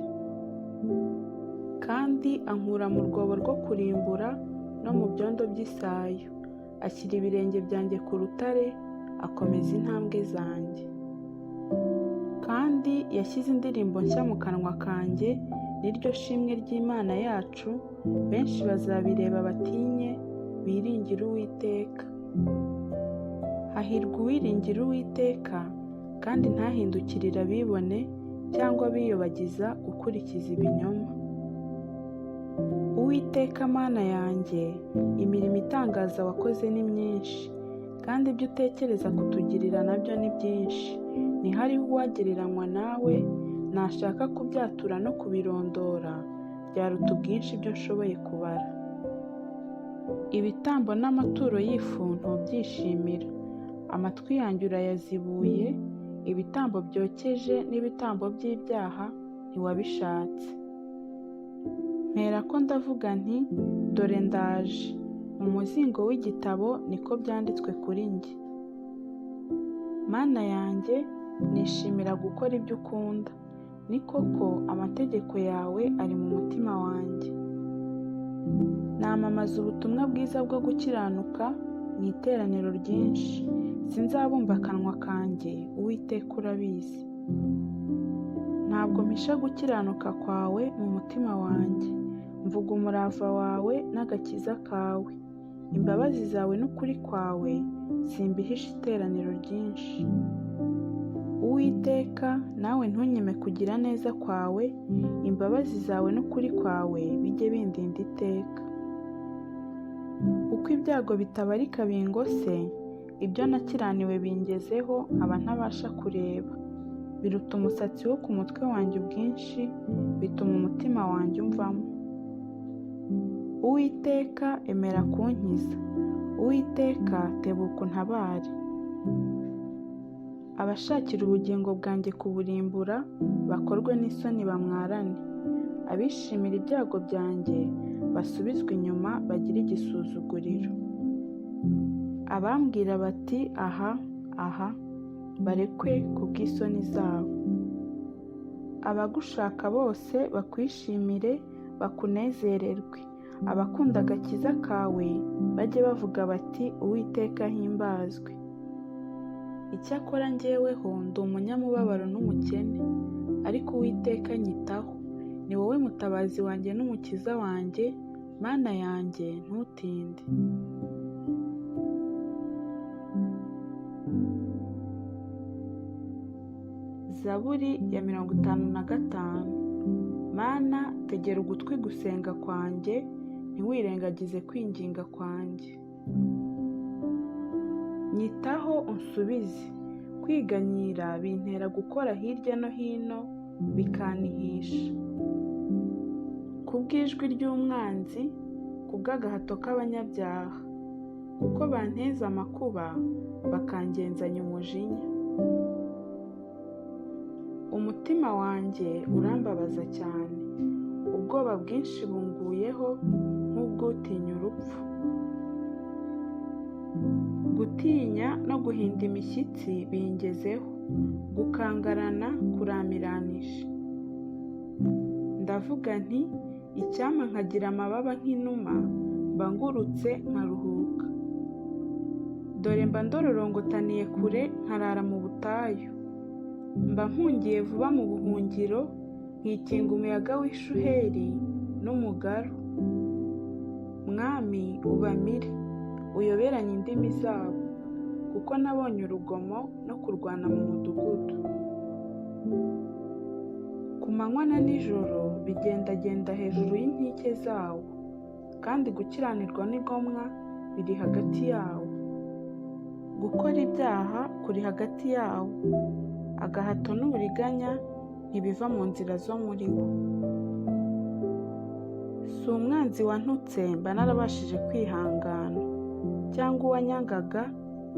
Kandi ankura mu rwobo rwo kurimbura no mu byondo by'isayo. Ashyira ibirenge byanjye ku rutare, akomeza intambwe zanjye. Kandi yashyize indirimbo nshya mu kanwa kanjye, niryo shimwe ry'Imana yacu. Benshi bazabireba batinye, biringire Uwiteka. Hahirwa uwiringira Uwiteka, kandi ntahindukirire abibone cyangwa biyobagiza gukurikiza ibinyoma. Uwiteka Mana yanjye, imirimo itangaza wakoze ni myinshi, kandi ibyo utekereza kutugirira nabyo ni byinshi. Ntihariho uwagereranywa nawe, nashaka kubyatura no kubirondora, byaruta ubwinshi ibyo nshoboye kubara. Ibitambo n'amaturo y'ifu ntubyishimira, amatwi yanjye urayazibuye. Ibitambo byokeje n'ibitambo by'ibyaha ntiwabishatse. Mperako ndavuga nti, dore ndaje. Mu muzingo w'igitabo niko byanditswe kuri njye. Mana yanjye, nishimira gukora ibyo ukunda. Ni koko amategeko yawe ari mu mutima wanjye. Namamaza ubutumwa bwiza bwo gukiranuka mu iteraniro ryinshi. Sinzabumba akanwa kanjye, Uwiteka urabizi. Ntabwo mpisha gukiranuka kwawe mu mutima wanjye. Mvuga umurava wawe n'agakiza kawe. Imbabazi zawe n'ukuri kwawe simbihisha iteraniro ryinshi. Uwiteka, nawe ntunyime kugira neza kwawe. Imbabazi zawe n'ukuri kwawe bijye bindinda iteka. Uko ibyago bitabarika bingose, ibyo nakiraniwe bingezeho, nkaba ntabasha kureba. Biruta umusatsi wo ku mutwe wanjye ubwinshi, bituma umutima wanjye umvamo. Uwiteka, emera kunkiza. Uwiteka, tebuka untabare. abashakira ubugingo bwanjye kuburimbura bakorwe n'isoni bamwarane, abishimira ibyago byanjye basubizwe inyuma bagire igisuzuguriro. Abambwira bati aha aha barekwe ku bw'isoni zabo. Abagushaka bose bakwishimire bakunezererwe, abakunda agakiza kawe bajye bavuga bati Uwiteka ahimbazwe. Icyakora njyeweho ndi umunyamubabaro n'umukene, ariko Uwiteka anyitaho. Ni wowe mutabazi wanjye n'umukiza wanjye, Mana yanjye ntutinde. Zaburi ya 55. Mana, tegera ugutwi gusenga kwanjye, ntiwirengagize kwinginga kwanjye. Nyitaho unsubize, kwiganyira bintera gukora hirya no hino bikannihisha. Ku bw'ijwi ry'umwanzi, ku bw'agahato k'abanyabyaha, kuko banteza amakuba bakangenzanya umujinya. Umutima wanjye urambabaza cyane, ubwoba bwinshi bunguyeho nk'ubw'utinya urupfu. Gutinya no guhinda imishyitsi bingezeho, gukangarana kuramiranisha. Ndavuga nti icyampa nkagira amababa nk'inuma, mba ngurutse nkaruhuka. Dore mba ndororongotaniye kure nkarara mu butayu, mba mpungiye vuba mu buhungiro, nkikinga umuyaga w'ishuheri n'umugaru. Mwami ubamire, uyoberanye indimi zabo, kuko nabonye urugomo no kurwana mu mudugudu. Ku manywa na nijoro bigendagenda hejuru y'inkike zawo, kandi gukiranirwa n'igomwa biri hagati yawo. Gukora ibyaha kuri hagati yawo, agahato n'uburiganya ntibiva mu nzira zo muri wo. Si umwanzi wantutse mba narabashije kwihangana, cyangwa uwanyangaga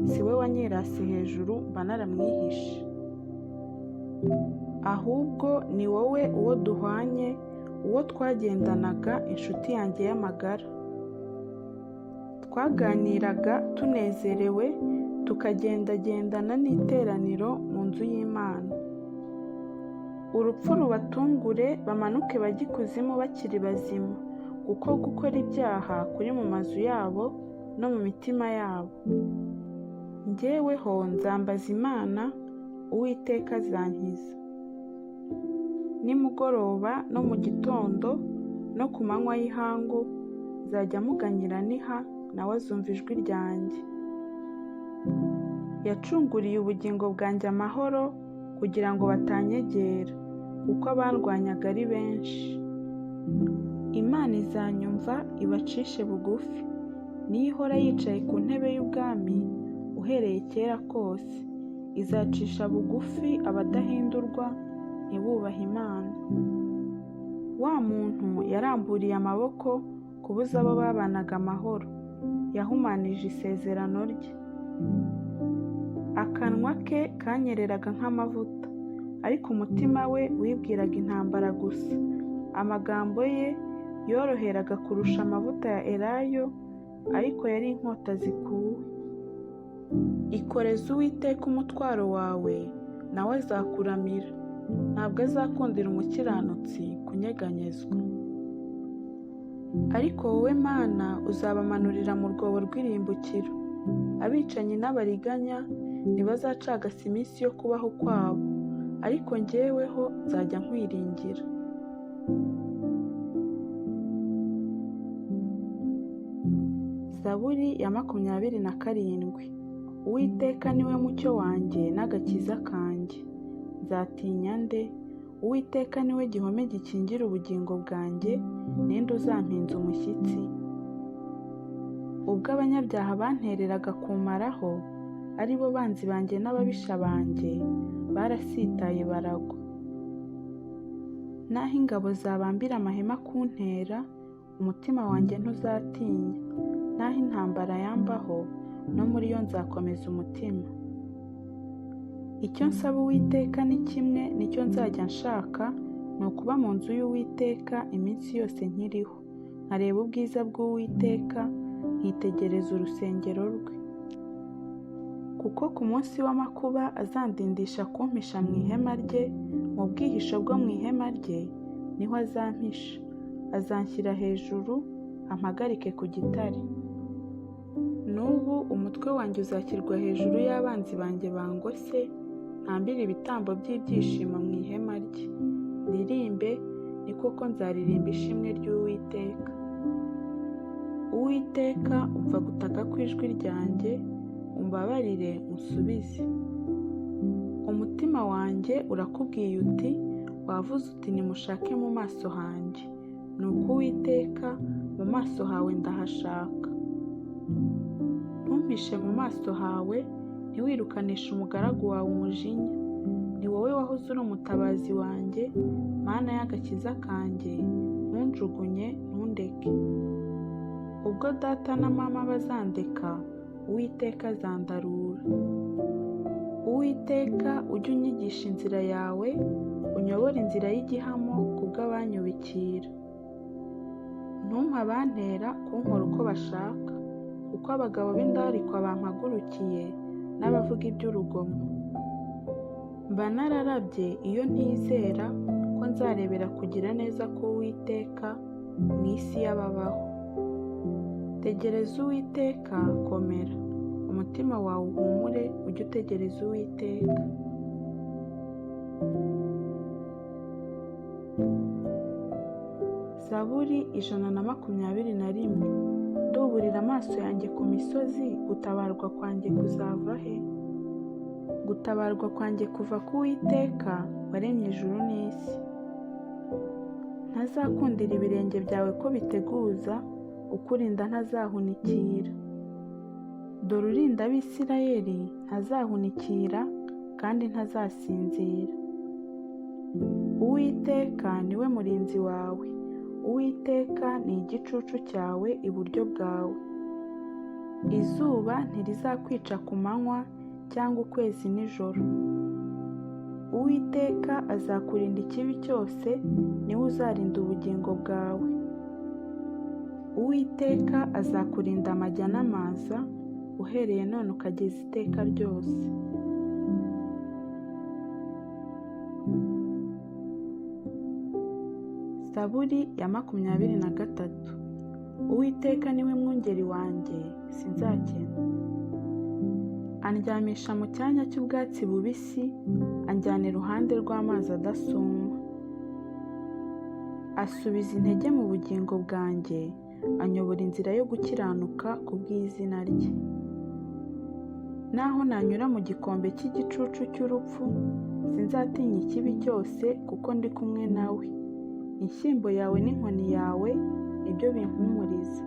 si we wanyirase hejuru mba naramwihishe. Ahubwo ni wowe uwo duhwanye, uwo twagendanaga, inshuti yanjye y'amagara. Twaganiraga tunezerewe, tukagendagendana n'iteraniro mu nzu y'Imana. Urupfu rubatungure, bamanuke bajye ikuzimu bakiri bazima, kuko gukora ibyaha kuri mu mazu yabo no mu mitima yabo. Njyeweho nzambaza Imana, Uwiteka azankiza. Nimugoroba no mu gitondo no ku manywa y'ihangu nzajya muganyira niha, nawe azumva ijwi ryanjye. Yacunguriye ubugingo bwanjye amahoro, kugira ngo batanyegera, kuko abandwanyaga ari benshi. Imana izanyumva ibacishe bugufi, niyo ihora yicaye ku ntebe y'ubwami uhereye kera kose. Izacisha bugufi abadahindurwa ntibubahe Imana. Wa muntu yaramburiye amaboko kubuza abo babanaga amahoro, yahumanije isezerano rye. Akanwa ke kanyereraga nk'amavuta, ariko umutima we wibwiraga intambara gusa. Amagambo ye yoroheraga kurusha amavuta ya elayo, ariko yari inkota zikuwe. Ikoreze Uwiteka umutwaro wawe, nawe azakuramira. Ntabwo azakundira umukiranutsi kunyeganyezwa. Ariko wowe Mana uzabamanurira mu rwobo rw'irimbukiro. Abicanyi n'abariganya ntibazacagasa iminsi yo kubaho kwabo, ariko njyeweho nzajya nkwiringira. Zaburi ya 27. Uwiteka niwe mucyo wanjye n'agakiza kanjye, nzatinya nde? Uwiteka niwe gihome gikingira ubugingo bwanjye, ninde uzampinza umushyitsi? Ubwo abanyabyaha bantereraga kumaraho, ari bo banzi banjye n'ababisha banjye, barasitaye baragwa. Naho ingabo zabambira amahema kuntera, umutima wanjye ntuzatinya. Naho intambara yambaho, no muri yo nzakomeza umutima. Icyo nsaba Uwiteka ni kimwe, nicyo nzajya nshaka, ni ukuba mu nzu y'Uwiteka iminsi yose nkiriho, nkareba ubwiza bw'Uwiteka, nkitegereza urusengero rwe. Kuko ku munsi w'amakuba azandindisha kumpisha mu ihema rye, mu bwihisho bwo mu ihema rye niho azampisha. Azanshyira hejuru, ampagarike ku gitare. N'ubu umutwe wanjye uzashyirwa hejuru y'abanzi banjye bangose, ntambire ibitambo by'ibyishimo mu ihema rye. Ndirimbe, ni koko nzaririmba ishimwe ry'Uwiteka. Uwiteka, umva gutaka kw'ijwi ryanjye, umbabarire unsubize. Umutima wanjye urakubwiye uti, wavuze uti nimushake mu maso hanjye. Nuko Uwiteka, mu maso hawe ndahashaka. Ntumpishe mu maso hawe, ntiwirukanishe umugaragu wawe umujinya. Ni wowe wahoze uri umutabazi wanjye, Mana y'agakiza kanjye, ntunjugunye, ntundeke. Ubwo data na mama bazandeka, Uwiteka azandarura. Uwiteka, ujye unyigisha inzira yawe, unyobore inzira y'igihamo kubw'abanyubikira. Ntumpe abantera kunkora uko bashaka, kuko abagabo b'indarikwa bampagurukiye n'abavuga iby'urugomo. Mba nararabye iyo ntizera ko nzarebera kugira neza k'Uwiteka mu isi y'ababaho. Tegereza Uwiteka, komera, umutima wawe uhumure, ujye utegereza Uwiteka. Zaburi 121. Nduburira amaso yanjye ku misozi, gutabarwa kwanjye kuzava he? Gutabarwa kwanjye kuva ku Uwiteka waremye ijuru n'isi. Ntazakundira ibirenge byawe ko biteguza, ukurinda ntazahunikira. Dore urinda Abisirayeli ntazahunikira kandi ntazasinzira. Uwiteka ni we murinzi wawe, Uwiteka ni igicucu cyawe iburyo bwawe. Izuba ntirizakwica ku manywa cyangwa ukwezi nijoro. Uwiteka azakurinda ikibi cyose, ni we uzarinda ubugingo bwawe. Uwiteka azakurinda amajya n'amaza, uhereye none ukageza iteka ryose. Zaburi ya 23. Uwiteka ni we mwungeri wanjye, sinzakena. Andyamisha mu cyanya cy'ubwatsi bubisi, anjyana iruhande rw'amazi adasuma. Asubiza intege mu bugingo bwanjye, anyobora inzira yo gukiranuka ku bw'izina rye. Naho nanyura mu gikombe cy'igicucu cy'urupfu, sinzatinya ikibi cyose, kuko ndi kumwe nawe. Inshyimbo yawe n'inkoni yawe nibyo bimpumuriza.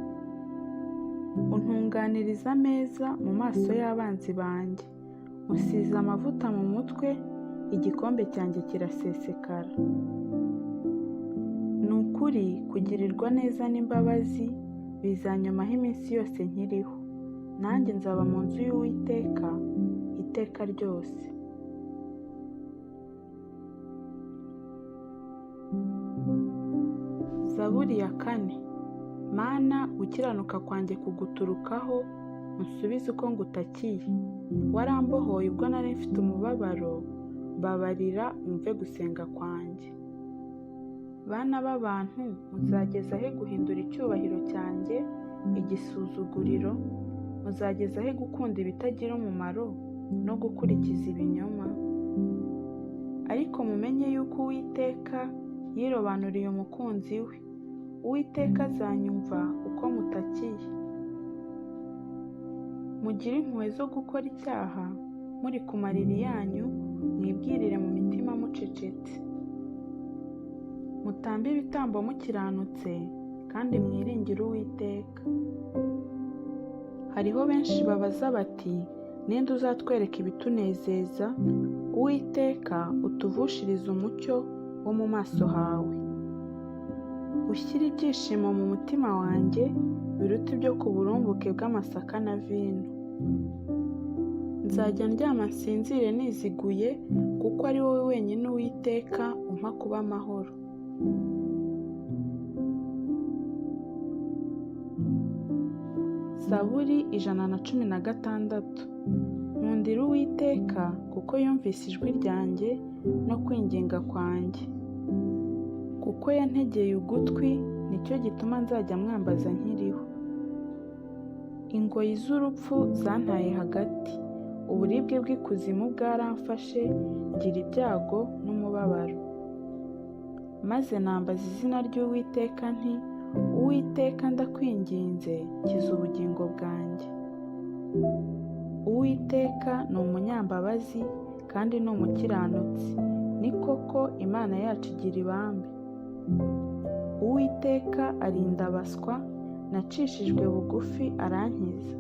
Untunganiriza ameza mu maso y'abanzi banjye. Unsize amavuta mu mutwe, igikombe cyanjye kirasesekara. Ni ukuri kugirirwa neza n'imbabazi bizanyomaho iminsi yose nkiriho, nanjye nzaba mu nzu y'Uwiteka iteka ryose. Zaburi ya 4. Mana, gukiranuka kwanjye kuguturukaho, unsubize uko ngutakiye. Warambohoye ubwo nari mfite umubabaro, mbabarira umve gusenga kwanjye. Bana b'abantu, muzageza he guhindura icyubahiro cyanjye igisuzuguriro? Muzageza he gukunda ibitagira umumaro no gukurikiza ibinyoma? Ariko mumenye yuko Uwiteka yirobanuriye umukunzi we. Uwiteka azanyumva uko mutakiye. Mugire impuhwe zo gukora icyaha, muri ku mariri yanyu, mwibwirire mu mitima mucecetse. Mutambe ibitambo mukiranutse, kandi mwiringire Uwiteka. Hariho benshi babaza bati, ninde uzatwereka ibitunezeza? Uwiteka, utuvushirize umucyo wo mu maso hawe. Ushyire ibyishimo mu mutima wanjye, biruta ibyo ku burumbuke bw'amasaka na vino. Nzajya ndyama nsinzire niziguye, kuko ari wowe wenyine Uwiteka umpa kuba amahoro. Zaburi 116. Nkundira Uwiteka kuko yumvise ijwi ryanjye no kwinginga kwanjye. Kuko yantegeye ugutwi, nicyo gituma nzajya mwambaza nkiriho. Ingoyi z'urupfu zantaye hagati, uburibwe bw'ikuzimu bwaramfashe, ngira ibyago n'umubabaro. Maze nambaza izina ry'Uwiteka nti, Uwiteka ndakwinginze, kiza ubugingo bwanjye. Uwiteka ni umunyambabazi kandi ni umukiranutsi, ni koko Imana yacu igira ibambe. Uwiteka arinda abaswa, nacishijwe bugufi arankiza.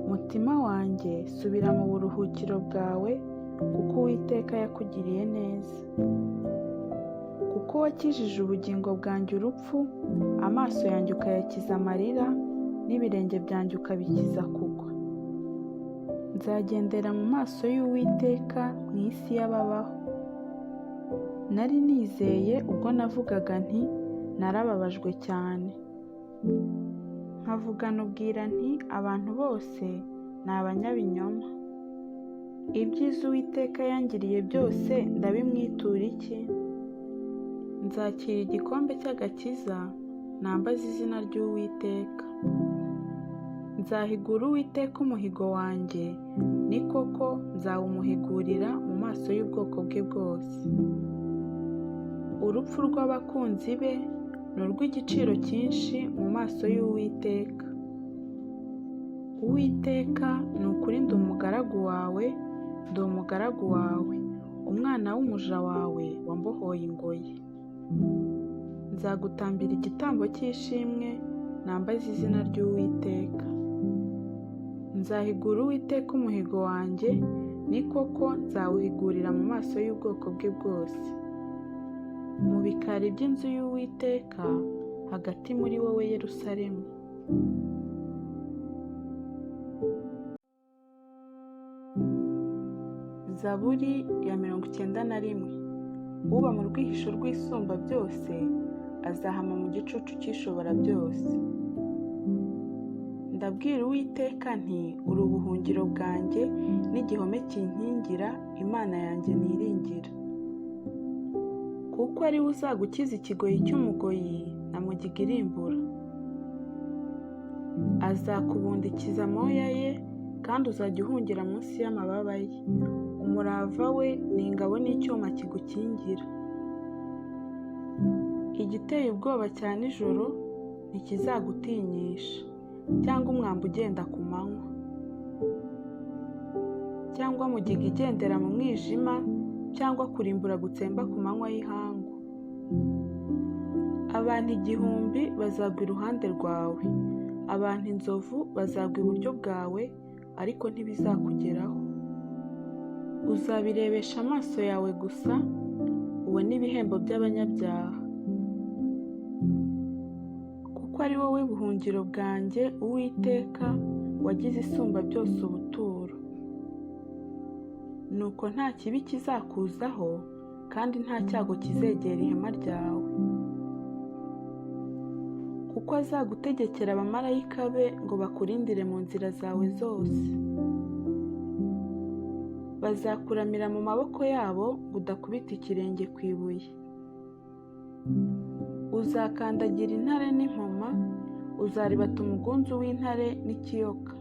Mutima wanjye subira mu buruhukiro bwawe, kuko Uwiteka yakugiriye neza. Kuko wakijije ubugingo bwanjye urupfu, amaso yanjye ukayakiza amarira, n'ibirenge byanjye ukabikiza kugwa. Nzagendera mu maso y'Uwiteka mu isi y'ababaho. Nari nizeye ubwo navugaga nti, narababajwe cyane. Nkavugana ubwira nti, abantu bose ni abanyabinyoma. Ibyiza Uwiteka yangiriye byose ndabimwitura iki? Nzakira igikombe cy'agakiza, nambaze izina ry'Uwiteka. Nzahigura Uwiteka umuhigo wanjye, ni koko nzawumuhigurira mu maso y'ubwoko bwe bwose. Urupfu rw'abakunzi be ni urw'igiciro cyinshi mu maso y'Uwiteka. Uwiteka, ni ukuri ndi umugaragu wawe, ndi umugaragu wawe, umwana w'umuja wawe wambohoye ingoyi. Nzagutambira igitambo cy'ishimwe, nambaze izina ry'Uwiteka. Nzahigura Uwiteka umuhigo wanjye, ni koko nzawuhigurira mu maso y'ubwoko bwe bwose. Mu bikari by'inzu y'Uwiteka, hagati muri wowe Yerusalemu. Zaburi ya 91. Uba mu rwihisho rw'Isumba byose, azahama mu gicucu cy'Ishobora byose. Ndabwira Uwiteka nti, uri ubuhungiro bwanjye n'igihome kinkingira, Imana yanjye niringira. Kuko ari we uzagukiza ikigoyi cy'umugoyi na mugiga irimbura. Azakubundikiza amoya ye, kandi uzajya uhungira munsi y'amababa ye. Umurava we ni ingabo n'icyuma kigukingira. Igiteye ubwoba cya nijoro ntikizagutinyisha, cyangwa umwambi ugenda ku manywa, cyangwa mugiga igendera mu mwijima, cyangwa kurimbura gutsemba ku manywa y'ihangu. Abantu 1000 bazagwa iruhande rwawe, abantu inzovu bazagwa iburyo bwawe, ariko ntibizakugeraho. Uzabirebesha amaso yawe gusa, ubone ibihembo by'abanyabyaha. Kuko ari wowe buhungiro bwanjye, Uwiteka, wagize Isumba byose ubuturo. Nuko nta kibi kizakuzaho, kandi nta cyago kizegera ihema ryawe. Kuko azagutegekera abamarayika be ngo bakurindire mu nzira zawe zose. Bazakuramira mu maboko yabo ngo udakubita ikirenge ku ibuye. Uzakandagira intare n'impoma, uzaribata umugunzu w'intare n'ikiyoka.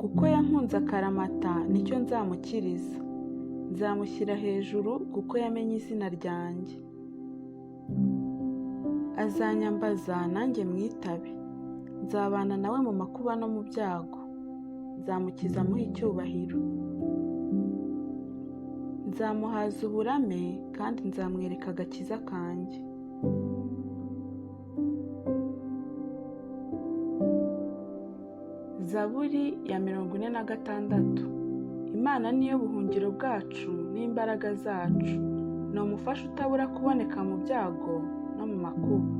Kuko yankunze akaramata, nicyo nzamukiriza. Nzamushyira hejuru kuko yamenye izina ryanjye. Azanyambaza nanjye mwitabe. Nzabana nawe mu makuba no mu byago. Nzamukiza amuha icyubahiro. Nzamuhaza uburame, kandi nzamwereka agakiza kanjye. Zaburi ya 46. Imana niyo buhungiro bwacu n'imbaraga zacu, ni umufasha utabura kuboneka mu byago no mu makuba.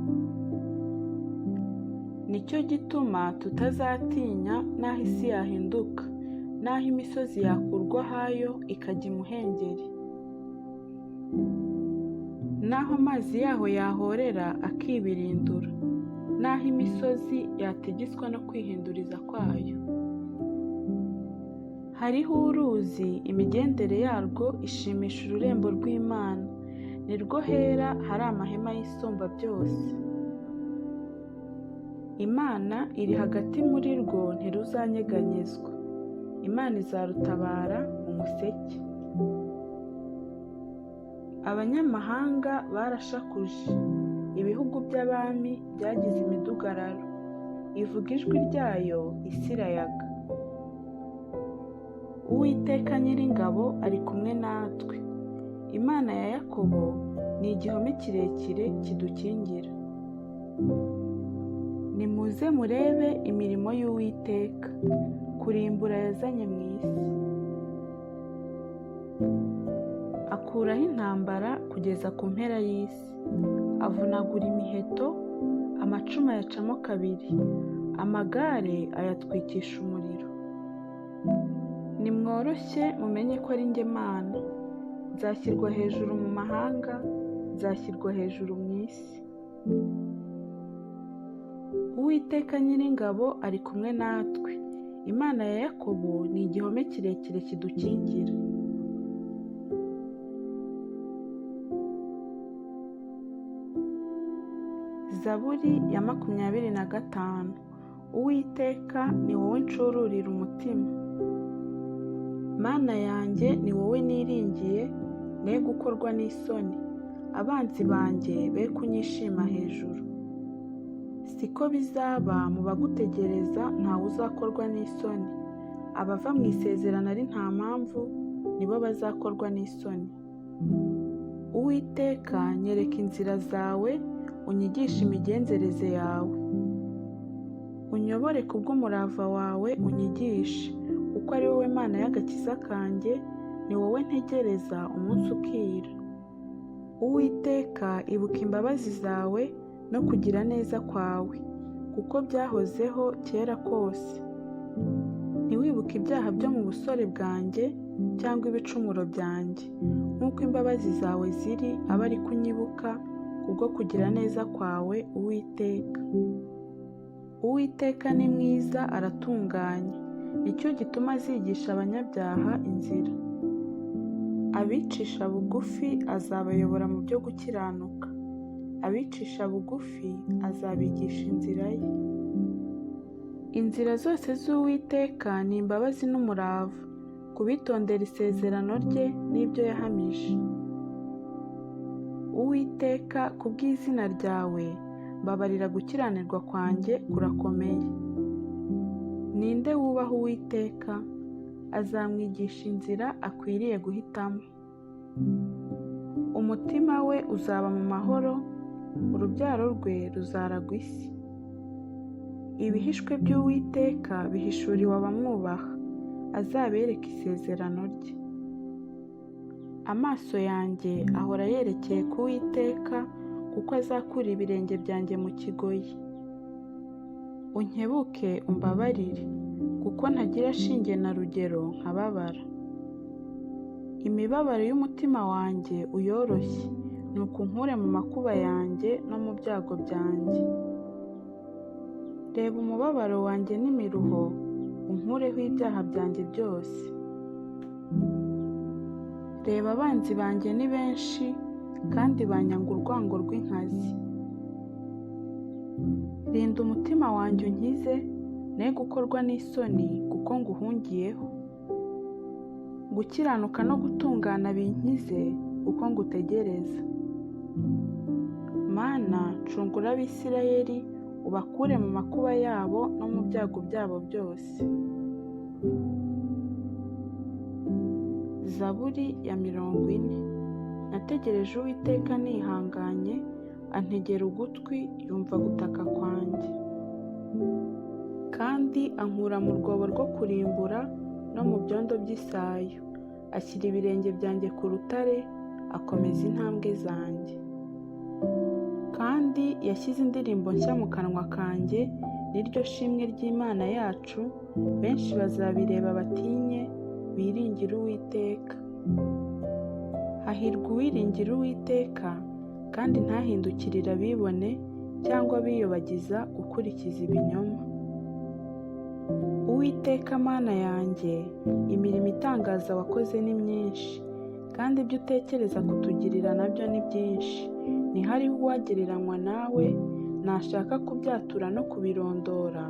Nicyo gituma tutazatinya n'aho isi yahinduka, n'aho imisozi yakurwa ahayo ikajya imuhengeri, n'aho amazi yaho yahorera akibirindura, n'aho imisozi yategeswa no kwihinduriza kwayo. Hariho uruzi, imigendere yarwo ishimisha ururembo rw'Imana, ni rwo hera hari amahema y'Isumba byose. Imana iri hagati muri rwo ntiruzanyeganyezwa, Imana izarutabara mu museke. Abanyamahanga barashakuje, ibihugu by'abami byagize imidugararo, ivuga ijwi ryayo isi irayaga. Uwiteka Nyiringabo ari kumwe natwe, Imana ya Yakobo ni igihome kirekire kidukingira. Nimuze murebe imirimo y'Uwiteka, kurimbura yazanye mu isi. Akuraho intambara kugeza ku mpera y'isi, avunagura imiheto, amacumu ayacamo kabiri, amagare ayatwikisha umuriro. Nimworoshye mumenye ko ari njye Mana, nzashyirwa hejuru mu mahanga, nzashyirwa hejuru mu isi. Uwiteka Nyiringabo ari kumwe natwe, Imana ya Yakobo ni igihome kirekire kidukingira. Zaburi ya 25. Uwiteka ni wowe ncururira umutima. Mana yanjye ni wowe niringiye, ne gukorwa n'isoni, abanzi banjye be kunyishima hejuru. Siko bizaba mu bagutegereza, ntawe uzakorwa n'isoni. Abava mu isezerano ari nta mpamvu, nibo bazakorwa n'isoni. Uwiteka nyereka inzira zawe, unyigishe imigenzereze yawe. Unyobore kubw'umurava wawe unyigishe, kuko ari wowe Mana y'agakiza kanjye, ni wowe ntegereza umunsi ukira. Uwiteka ibuka imbabazi zawe no kugira neza kwawe, kuko byahozeho kera kose. Ntiwibuke ibyaha byo mu busore bwanjye cyangwa ibicumuro byanjye, nk'uko imbabazi zawe ziri aba ari kunyibuka kubwo kugira neza kwawe, Uwiteka. Uwiteka ni mwiza aratunganye, nicyo gituma azigisha abanyabyaha inzira. Abicisha bugufi azabayobora mu byo gukiranuka, abicisha bugufi azabigisha inzira ye. Inzira zose z'Uwiteka ni imbabazi n'umurava, kubitondera isezerano rye n'ibyo yahamije. Uwiteka, kubw'izina ryawe mbabarira, gukiranirwa kwanjye kurakomeye. Ninde wubaha Uwiteka? Azamwigisha inzira akwiriye guhitamo. Umutima we uzaba mu mahoro, urubyaro rwe ruzaragwa isi. Ibihishwe by'Uwiteka bihishuriwe abamwubaha, azabereka isezerano rye. Amaso yanjye ahora yerekeye ku Uwiteka, kuko azakura ibirenge byanjye mu kigoyi. Unkebuke umbabarire, kuko ntagira shinge na rugero nkababara. Imibabaro y'umutima wanjye uyoroshye, nuko unkure mu makuba yanjye no mu byago byanjye. Reba umubabaro wanjye n'imiruho, unkureho ibyaha byanjye byose. Reba abanzi banjye ni benshi, kandi banyanga urwango rw'inkazi. Rinda umutima wanjye unkize, ne gukorwa n'isoni, kuko nguhungiyeho. Gukiranuka no gutungana binkize, kuko ngutegereza. Mana, cungura Abisirayeli, ubakure mu makuba yabo no mu byago byabo byose. Zaburi ya 40. Nategereje Uwiteka nihanganye, antegera ugutwi, yumva gutaka kwanjye. Kandi ankura mu rwobo rwo kurimbura no mu byondo by'isayo. Ashyira ibirenge byanjye ku rutare, akomeza intambwe zanjye. Kandi yashyize indirimbo nshya mu kanwa kanjye, niryo shimwe ry'Imana yacu, benshi bazabireba batinye, biringire Uwiteka. Hahirwa uwiringira Uwiteka kandi ntahindukirire abibone cyangwa biyobagiza gukurikiza ibinyoma. Uwiteka Mana yanjye, imirimo itangaza wakoze ni myinshi, kandi ibyo utekereza kutugirira nabyo ni byinshi. Ntihariho uwagereranywa nawe, nashaka kubyatura no kubirondora,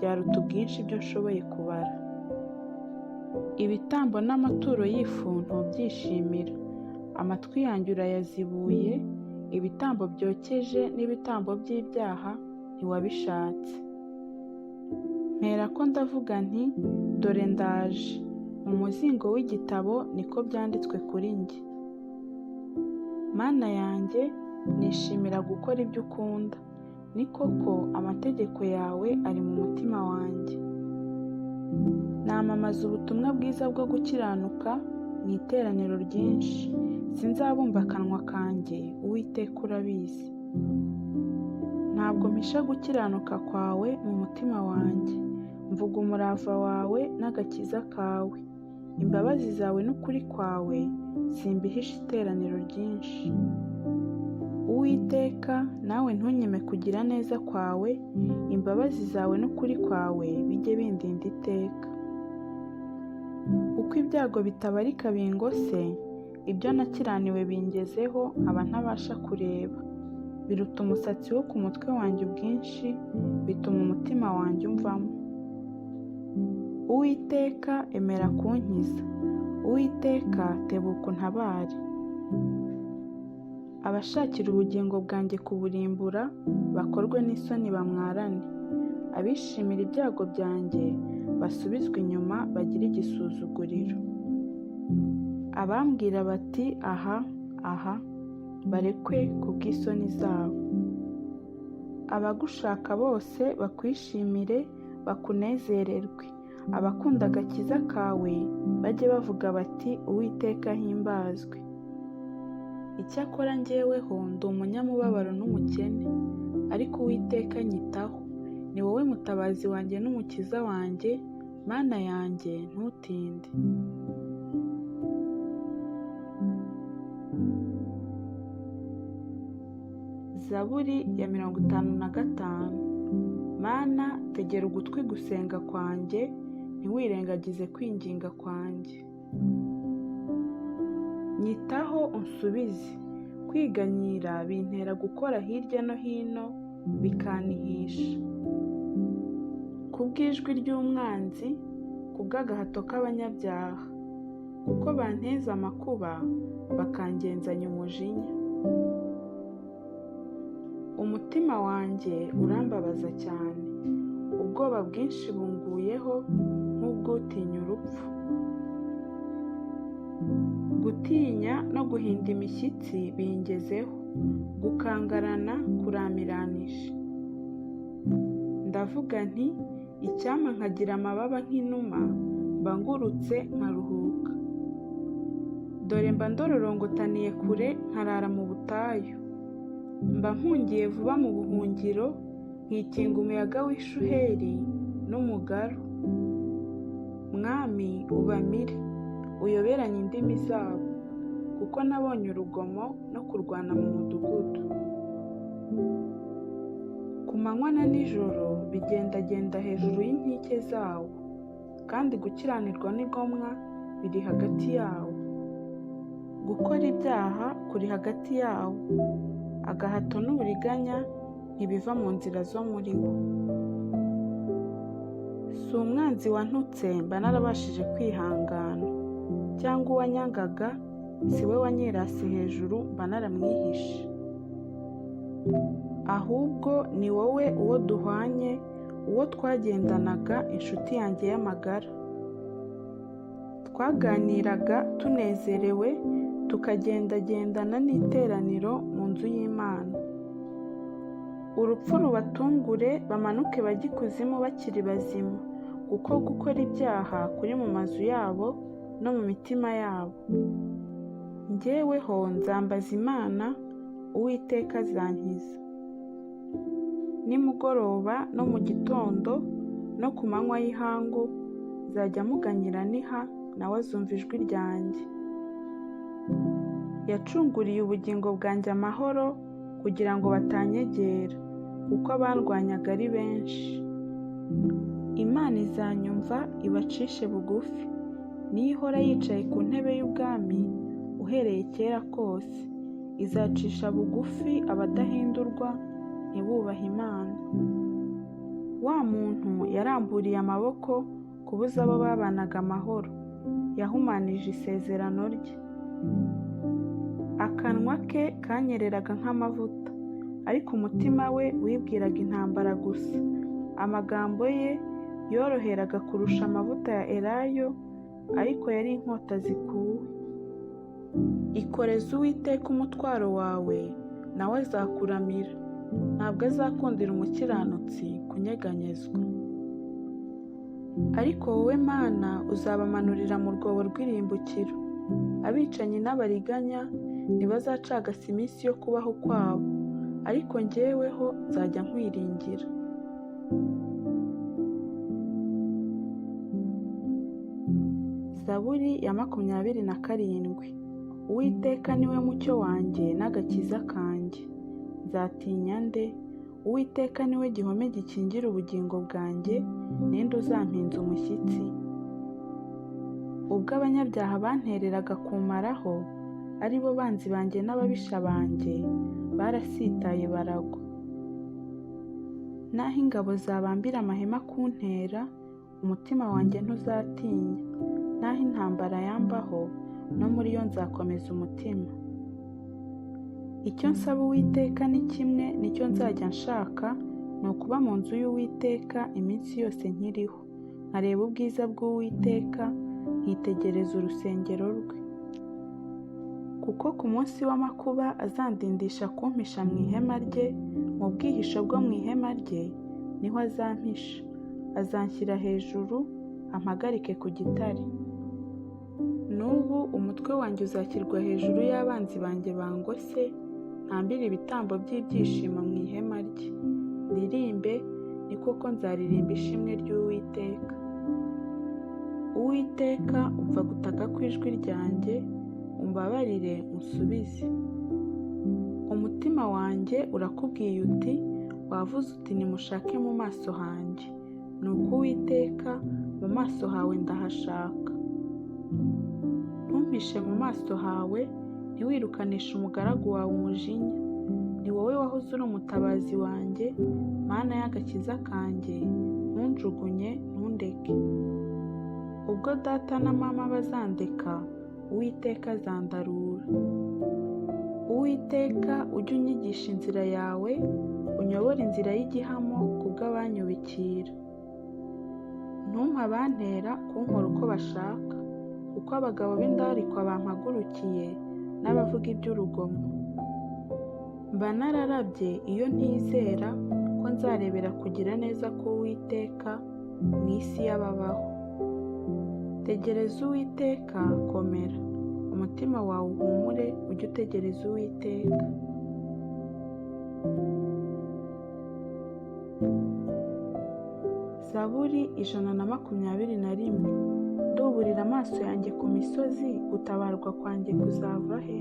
byaruta ubwinshi ibyo nshoboye kubara. Ibitambo n'amaturo y'ifu ntubyishimira, amatwi yanjye urayazibuye, ibitambo byokeje n'ibitambo by'ibyaha ntiwabishatse. Mperako ndavuga nti, dore ndaje, mu muzingo w'igitabo niko byanditswe kuri njye. Mana yanjye, nishimira gukora ibyo ukunda, ni koko amategeko yawe ari mu mutima wanjye. Namamaza ubutumwa bwiza bwo gukiranuka mu iteraniro ryinshi, sinzabumba akanwa kanjye, Uwiteka urabizi. Ntabwo mpisha gukiranuka kwawe mu mutima wanjye, mvuga umurava wawe n'agakiza kawe. Imbabazi zawe n'ukuri kwawe simbihisha iteraniro ryinshi. Uwiteka, nawe ntunyime kugira neza kwawe, imbabazi zawe n'ukuri kwawe bijye bindinda iteka. Uko ibyago bitabarika bingose, ibyo nakiraniwe bingezeho nkaba ntabasha kureba. Biruta umusatsi wo ku mutwe wanjye ubwinshi, bituma umutima wanjye umvamo. Uwiteka, emera kunkiza. Uwiteka, tebuka untabare. Abashakira ubugingo bwanjye kuburimbura, bakorwe n'isoni bamwarane. Abishimira ibyago byanjye, basubizwe inyuma bagire igisuzuguriro. Abambwira bati aha, aha, barekwe kubw'isoni zabo. Abagushaka bose bakwishimire, bakunezererwe. Abakunda agakiza kawe bajye bavuga bati, Uwiteka ahimbazwe. Icyakora njyeweho ndi umunyamubabaro n'umukene, ariko Uwiteka anyitaho. Ni wowe mutabazi wanjye n'umukiza wanjye, Mana yanjye ntutinde. Zaburi ya 55. Mana, tegera ugutwi gusenga kwanjye, ntiwirengagize kwinginga kwanjye. Nyitaho unsubize. Kwiganyira bintera gukora hirya no hino, bikannihisha. Kubw'ijwi ry'umwanzi, kubw'agahato k'abanyabyaha, kuko banteza amakuba, bakangenzanya umujinya. Umutima wanjye urambabaza cyane, ubwoba bwinshi bunguyeho nk'ubw'utinya urupfu. Gutinya no guhinda imishyitsi bingezeho, gukangarana kuramiranisha. Ndavuga nti, icyampa nkagira amababa nk'inuma, mba ngurutse nkaruhuka. Dore mba ndororongotaniye kure nkarara mu butayu. Mba mpungiye vuba mu buhungiro, nkikinga umuyaga w'ishuheri n'umugaru. Mwami, ubamire, uyoberanye indimi zabo, kuko nabonye urugomo no kurwana mu mudugudu. Ku manywa na nijoro bigendagenda hejuru y'inkike zawo, kandi gukiranirwa n'igomwa biri hagati yawo. Gukora ibyaha kuri hagati yawo, agahato n'uburiganya ntibiva mu nzira zo muri wo. Si umwanzi wantutse mba narabashije kwihangana, cyangwa uwanyangaga si we wanyirase hejuru mba naramwihishe. Ahubwo ni wowe uwo duhwanye, uwo twagendanaga, inshuti yanjye y'amagara. Twaganiraga tunezerewe, tukagendagendana n'iteraniro mu nzu y'Imana. Urupfu rubatungure, bamanuke bajye ikuzimu bakiri bazima, kuko gukora ibyaha kuri mu mazu yabo no mu mitima yabo. Njyeweho nzambaza Imana, Uwiteka azankiza. nimugoroba no mu gitondo no ku manywa y'ihangu nzajya muganyira niha, nawe azumva ijwi ryanjye. Yacunguriye ubugingo bwanjye amahoro kugira ngo batanyegera, kuko abandwanyaga ari benshi. Imana izanyumva ibacishe bugufi, niyo ihora yicaye ku ntebe y'ubwami uhereye kera kose. Izacisha bugufi abadahindurwa ntibubahe Imana. Wa muntu yaramburiye amaboko kubuza abo babanaga amahoro, yahumanije isezerano rye. Akanwa ke kanyereraga nk'amavuta, ariko umutima we wibwiraga intambara gusa. Amagambo ye yoroheraga kurusha amavuta ya elayo, ariko yari inkota zikuwe. Ikoreze Uwiteka umutwaro wawe, nawe azakuramira. Ntabwo azakundira umukiranutsi kunyeganyezwa. Ariko wowe Mana uzabamanurira mu rwobo rw'irimbukiro. Abicanyi n'abariganya ntibazacagasa iminsi yo kubaho kwabo, ariko njyeweho nzajya nkwiringira. Zaburi ya 27. Uwiteka niwe mucyo wanjye n'agakiza kanjye, nzatinya nde? Uwiteka niwe gihome gikingira ubugingo bwanjye, ninde uzampinza umushyitsi? Ubwo abanyabyaha bantereraga kumaraho, ari bo banzi banjye n'ababisha banjye, barasitaye baragwa. Naho ingabo zabambira amahema kuntera, umutima wanjye ntuzatinya. Naho intambara yambaho, no muri yo nzakomeza umutima. Icyo nsaba Uwiteka ni kimwe, nicyo nzajya nshaka, ni ukuba mu nzu y'Uwiteka iminsi yose nkiriho, nkareba ubwiza bw'Uwiteka, nkitegereza urusengero rwe. Kuko ku munsi w'amakuba azandindisha kumpisha mu ihema rye, mu bwihisho bwo mu ihema rye niho azampisha. Azanshyira hejuru, ampagarike ku gitare. N'ubu umutwe wanjye uzashyirwa hejuru y'abanzi banjye bangose, ntambire ibitambo by'ibyishimo mu ihema rye. Ndirimbe, ni koko nzaririmba ishimwe ry'Uwiteka. Uwiteka, umva gutaka kw'ijwi ryanjye, umbabarire unsubize. Umutima wanjye urakubwiye uti, wavuze uti nimushake mu maso hanjye. Nuko Uwiteka, mu maso hawe ndahashaka. Ntumpishe mu maso hawe, ntiwirukanishe umugaragu wawe umujinya. Ni wowe wahoze uri umutabazi wanjye, Mana y'agakiza kanjye, ntunjugunye, ntundeke. Ubwo data na mama bazandeka, Uwiteka azandarura. Uwiteka, ujye unyigisha inzira yawe, unyobore inzira y'igihamo kubw'abanyubikira. Ntumpe abantera kunkora uko bashaka, kuko abagabo b'indarikwa bampagurukiye, n'abavuga iby'urugomo. Mba nararabye iyo ntizera ko nzarebera kugira neza k'Uwiteka mu isi y'ababaho. Tegereza Uwiteka, komera, umutima wawe uhumure, ujye utegereza Uwiteka. Zaburi 121. Nduburira amaso yanjye ku misozi, gutabarwa kwanjye kuzava he?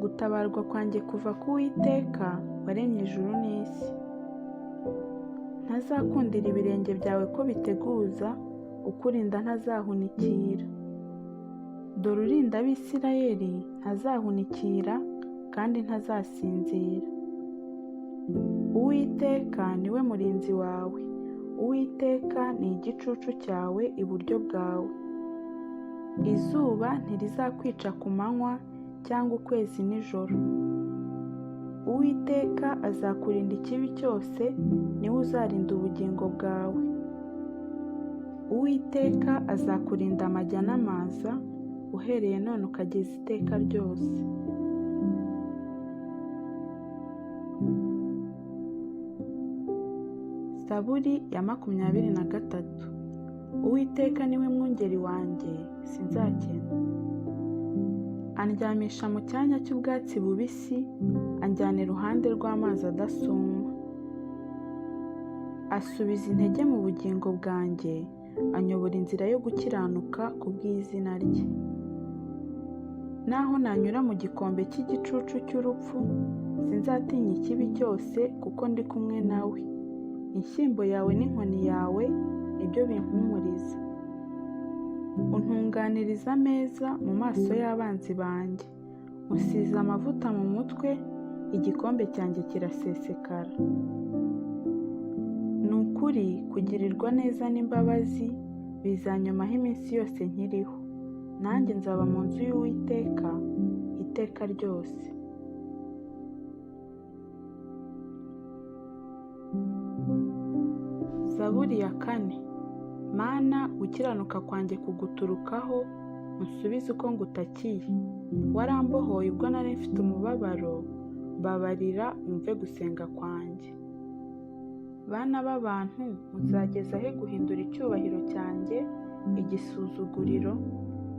Gutabarwa kwanjye kuva ku Uwiteka waremye ijuru n'isi. Ntazakundira ibirenge byawe ko biteguza, ukurinda ntazahunikira. Dore urinda Abisirayeli ntazahunikira, kandi ntazasinzira. Uwiteka niwe murinzi wawe, Uwiteka ni igicucu cyawe iburyo bwawe. Izuba ntirizakwica ku manywa, cyangwa ukwezi nijoro. Uwiteka azakurinda ikibi cyose, niwe uzarinda ubugingo bwawe. Uwiteka azakurinda amajya n'amaza, uhereye none ukageza iteka ryose. Zaburi ya 23. Uwiteka niwe mwungeri wanjye, sinzakena. Andyamisha mu cyanya cy'ubwatsi bubisi, anjyana iruhande rw'amazi adasuma. asubiza intege mu bugingo bwanjye, anyobora inzira yo gukiranuka ku bw'izina rye. Naho nanyura mu gikombe cy'igicucu cy'urupfu, sinzatinya ikibi cyose, kuko ndi kumwe nawe. Inshyimbo yawe n'inkoni yawe nibyo bimpumuriza. Untunganiriza ameza mu maso y'abanzi banjye. Unsize amavuta mu mutwe, igikombe cyanjye kirasesekara. Ni ukuri kugirirwa neza n'imbabazi bizanyomaho iminsi yose nkiriho, nanjye nzaba mu nzu y'Uwiteka iteka ryose. Zaburi ya 4. Mana, gukiranuka kwanjye kuguturukaho, unsubize uko ngutakiye. Warambohoye ubwo nari mfite umubabaro, mbabarira umve gusenga kwanjye. Bana b'abantu, muzageza he guhindura icyubahiro cyanjye igisuzuguriro?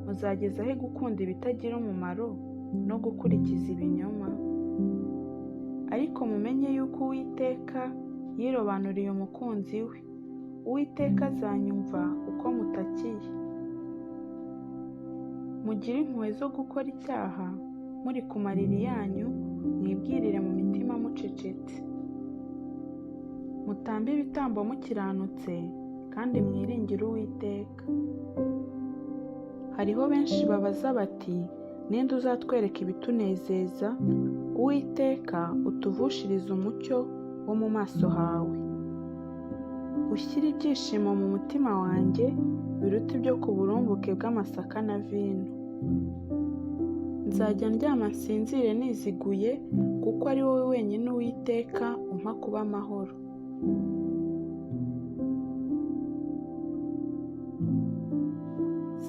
Muzageza he gukunda ibitagira umumaro no gukurikiza ibinyoma? Ariko mumenye yuko Uwiteka yirobanuriye umukunzi we. Uwiteka azanyumva uko mutakiye. Mugire impuhwe zo gukora icyaha, muri ku mariri yanyu, mwibwirire mu mitima mucecetse. Mutambe ibitambo mukiranutse, kandi mwiringire Uwiteka. Hariho benshi babaza bati, ninde uzatwereka ibitunezeza? Uwiteka, utuvushirize umucyo wo mu maso hawe. Ushyire ibyishimo mu mutima wanjye, biruta ibyo ku burumbuke bw'amasaka na vino. Nzajya ndyama nsinzire niziguye, kuko ari wowe wenyine Uwiteka umpa kuba amahoro.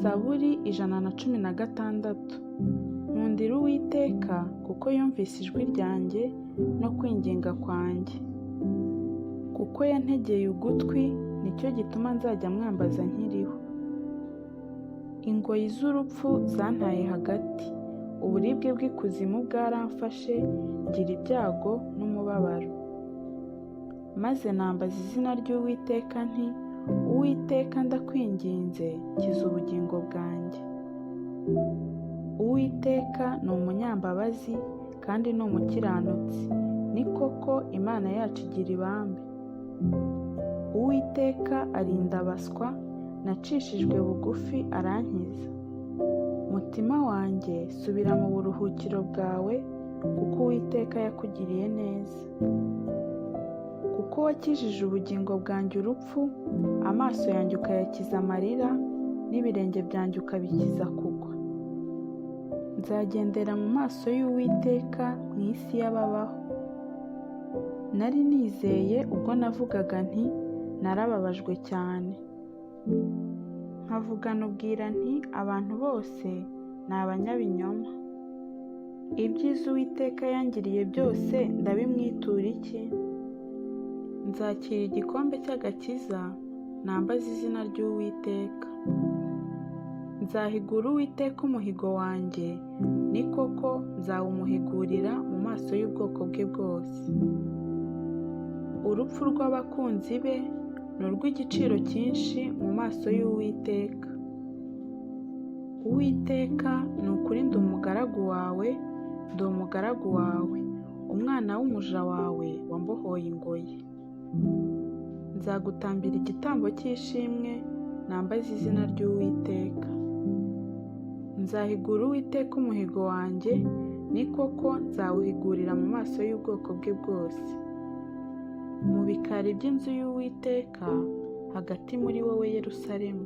Zaburi 116. Nkundira Uwiteka, kuko yumvise ijwi ryanjye no kwinginga kwanjye. Kuko yantegeye ugutwi, nicyo gituma nzajya mwambaza nkiriho. Ingoyi z'urupfu zantaye hagati, uburibwe bw'ikuzimu bwaramfashe, ngira ibyago n'umubabaro. Maze nambaza izina ry'Uwiteka nti, Uwiteka ndakwinginze, kiza ubugingo bwanjye. Uwiteka ni umunyambabazi kandi ni umukiranutsi, ni koko Imana yacu igira ibambe. Uwiteka arinda abaswa, nacishijwe bugufi arankiza. Mutima wanjye, subira mu buruhukiro bwawe, kuko Uwiteka yakugiriye neza. Kuko wakijije ubugingo bwanjye urupfu, amaso yanjye ukayakiza amarira, n'ibirenge byanjye ukabikiza kugwa. Nzagendera mu maso y'Uwiteka mu isi y'ababaho. Nari nizeye ubwo navugaga nti, narababajwe cyane. Nkavugana ubwira nti, abantu bose ni abanyabinyoma. Ibyiza Uwiteka yangiriye byose ndabimwitura iki? Nzakira igikombe cy'agakiza, nambaze izina ry'Uwiteka. Nzahigura Uwiteka umuhigo wanjye, ni koko nzawumuhigurira mu maso y'ubwoko bwe bwose. Urupfu rw'abakunzi be ni urw'igiciro cyinshi mu maso y'Uwiteka. Uwiteka, ni ukuri ndi umugaragu wawe, ndi umugaragu wawe, umwana w'umuja wawe wambohoye ingoyi. Nzagutambira igitambo cy'ishimwe, nambaze izina ry'Uwiteka. Nzahigura Uwiteka umuhigo wanjye, ni koko nzawuhigurira mu maso y'ubwoko bwe bwose. Mu bikari by'inzu y'Uwiteka, hagati muri wowe Yerusalemu.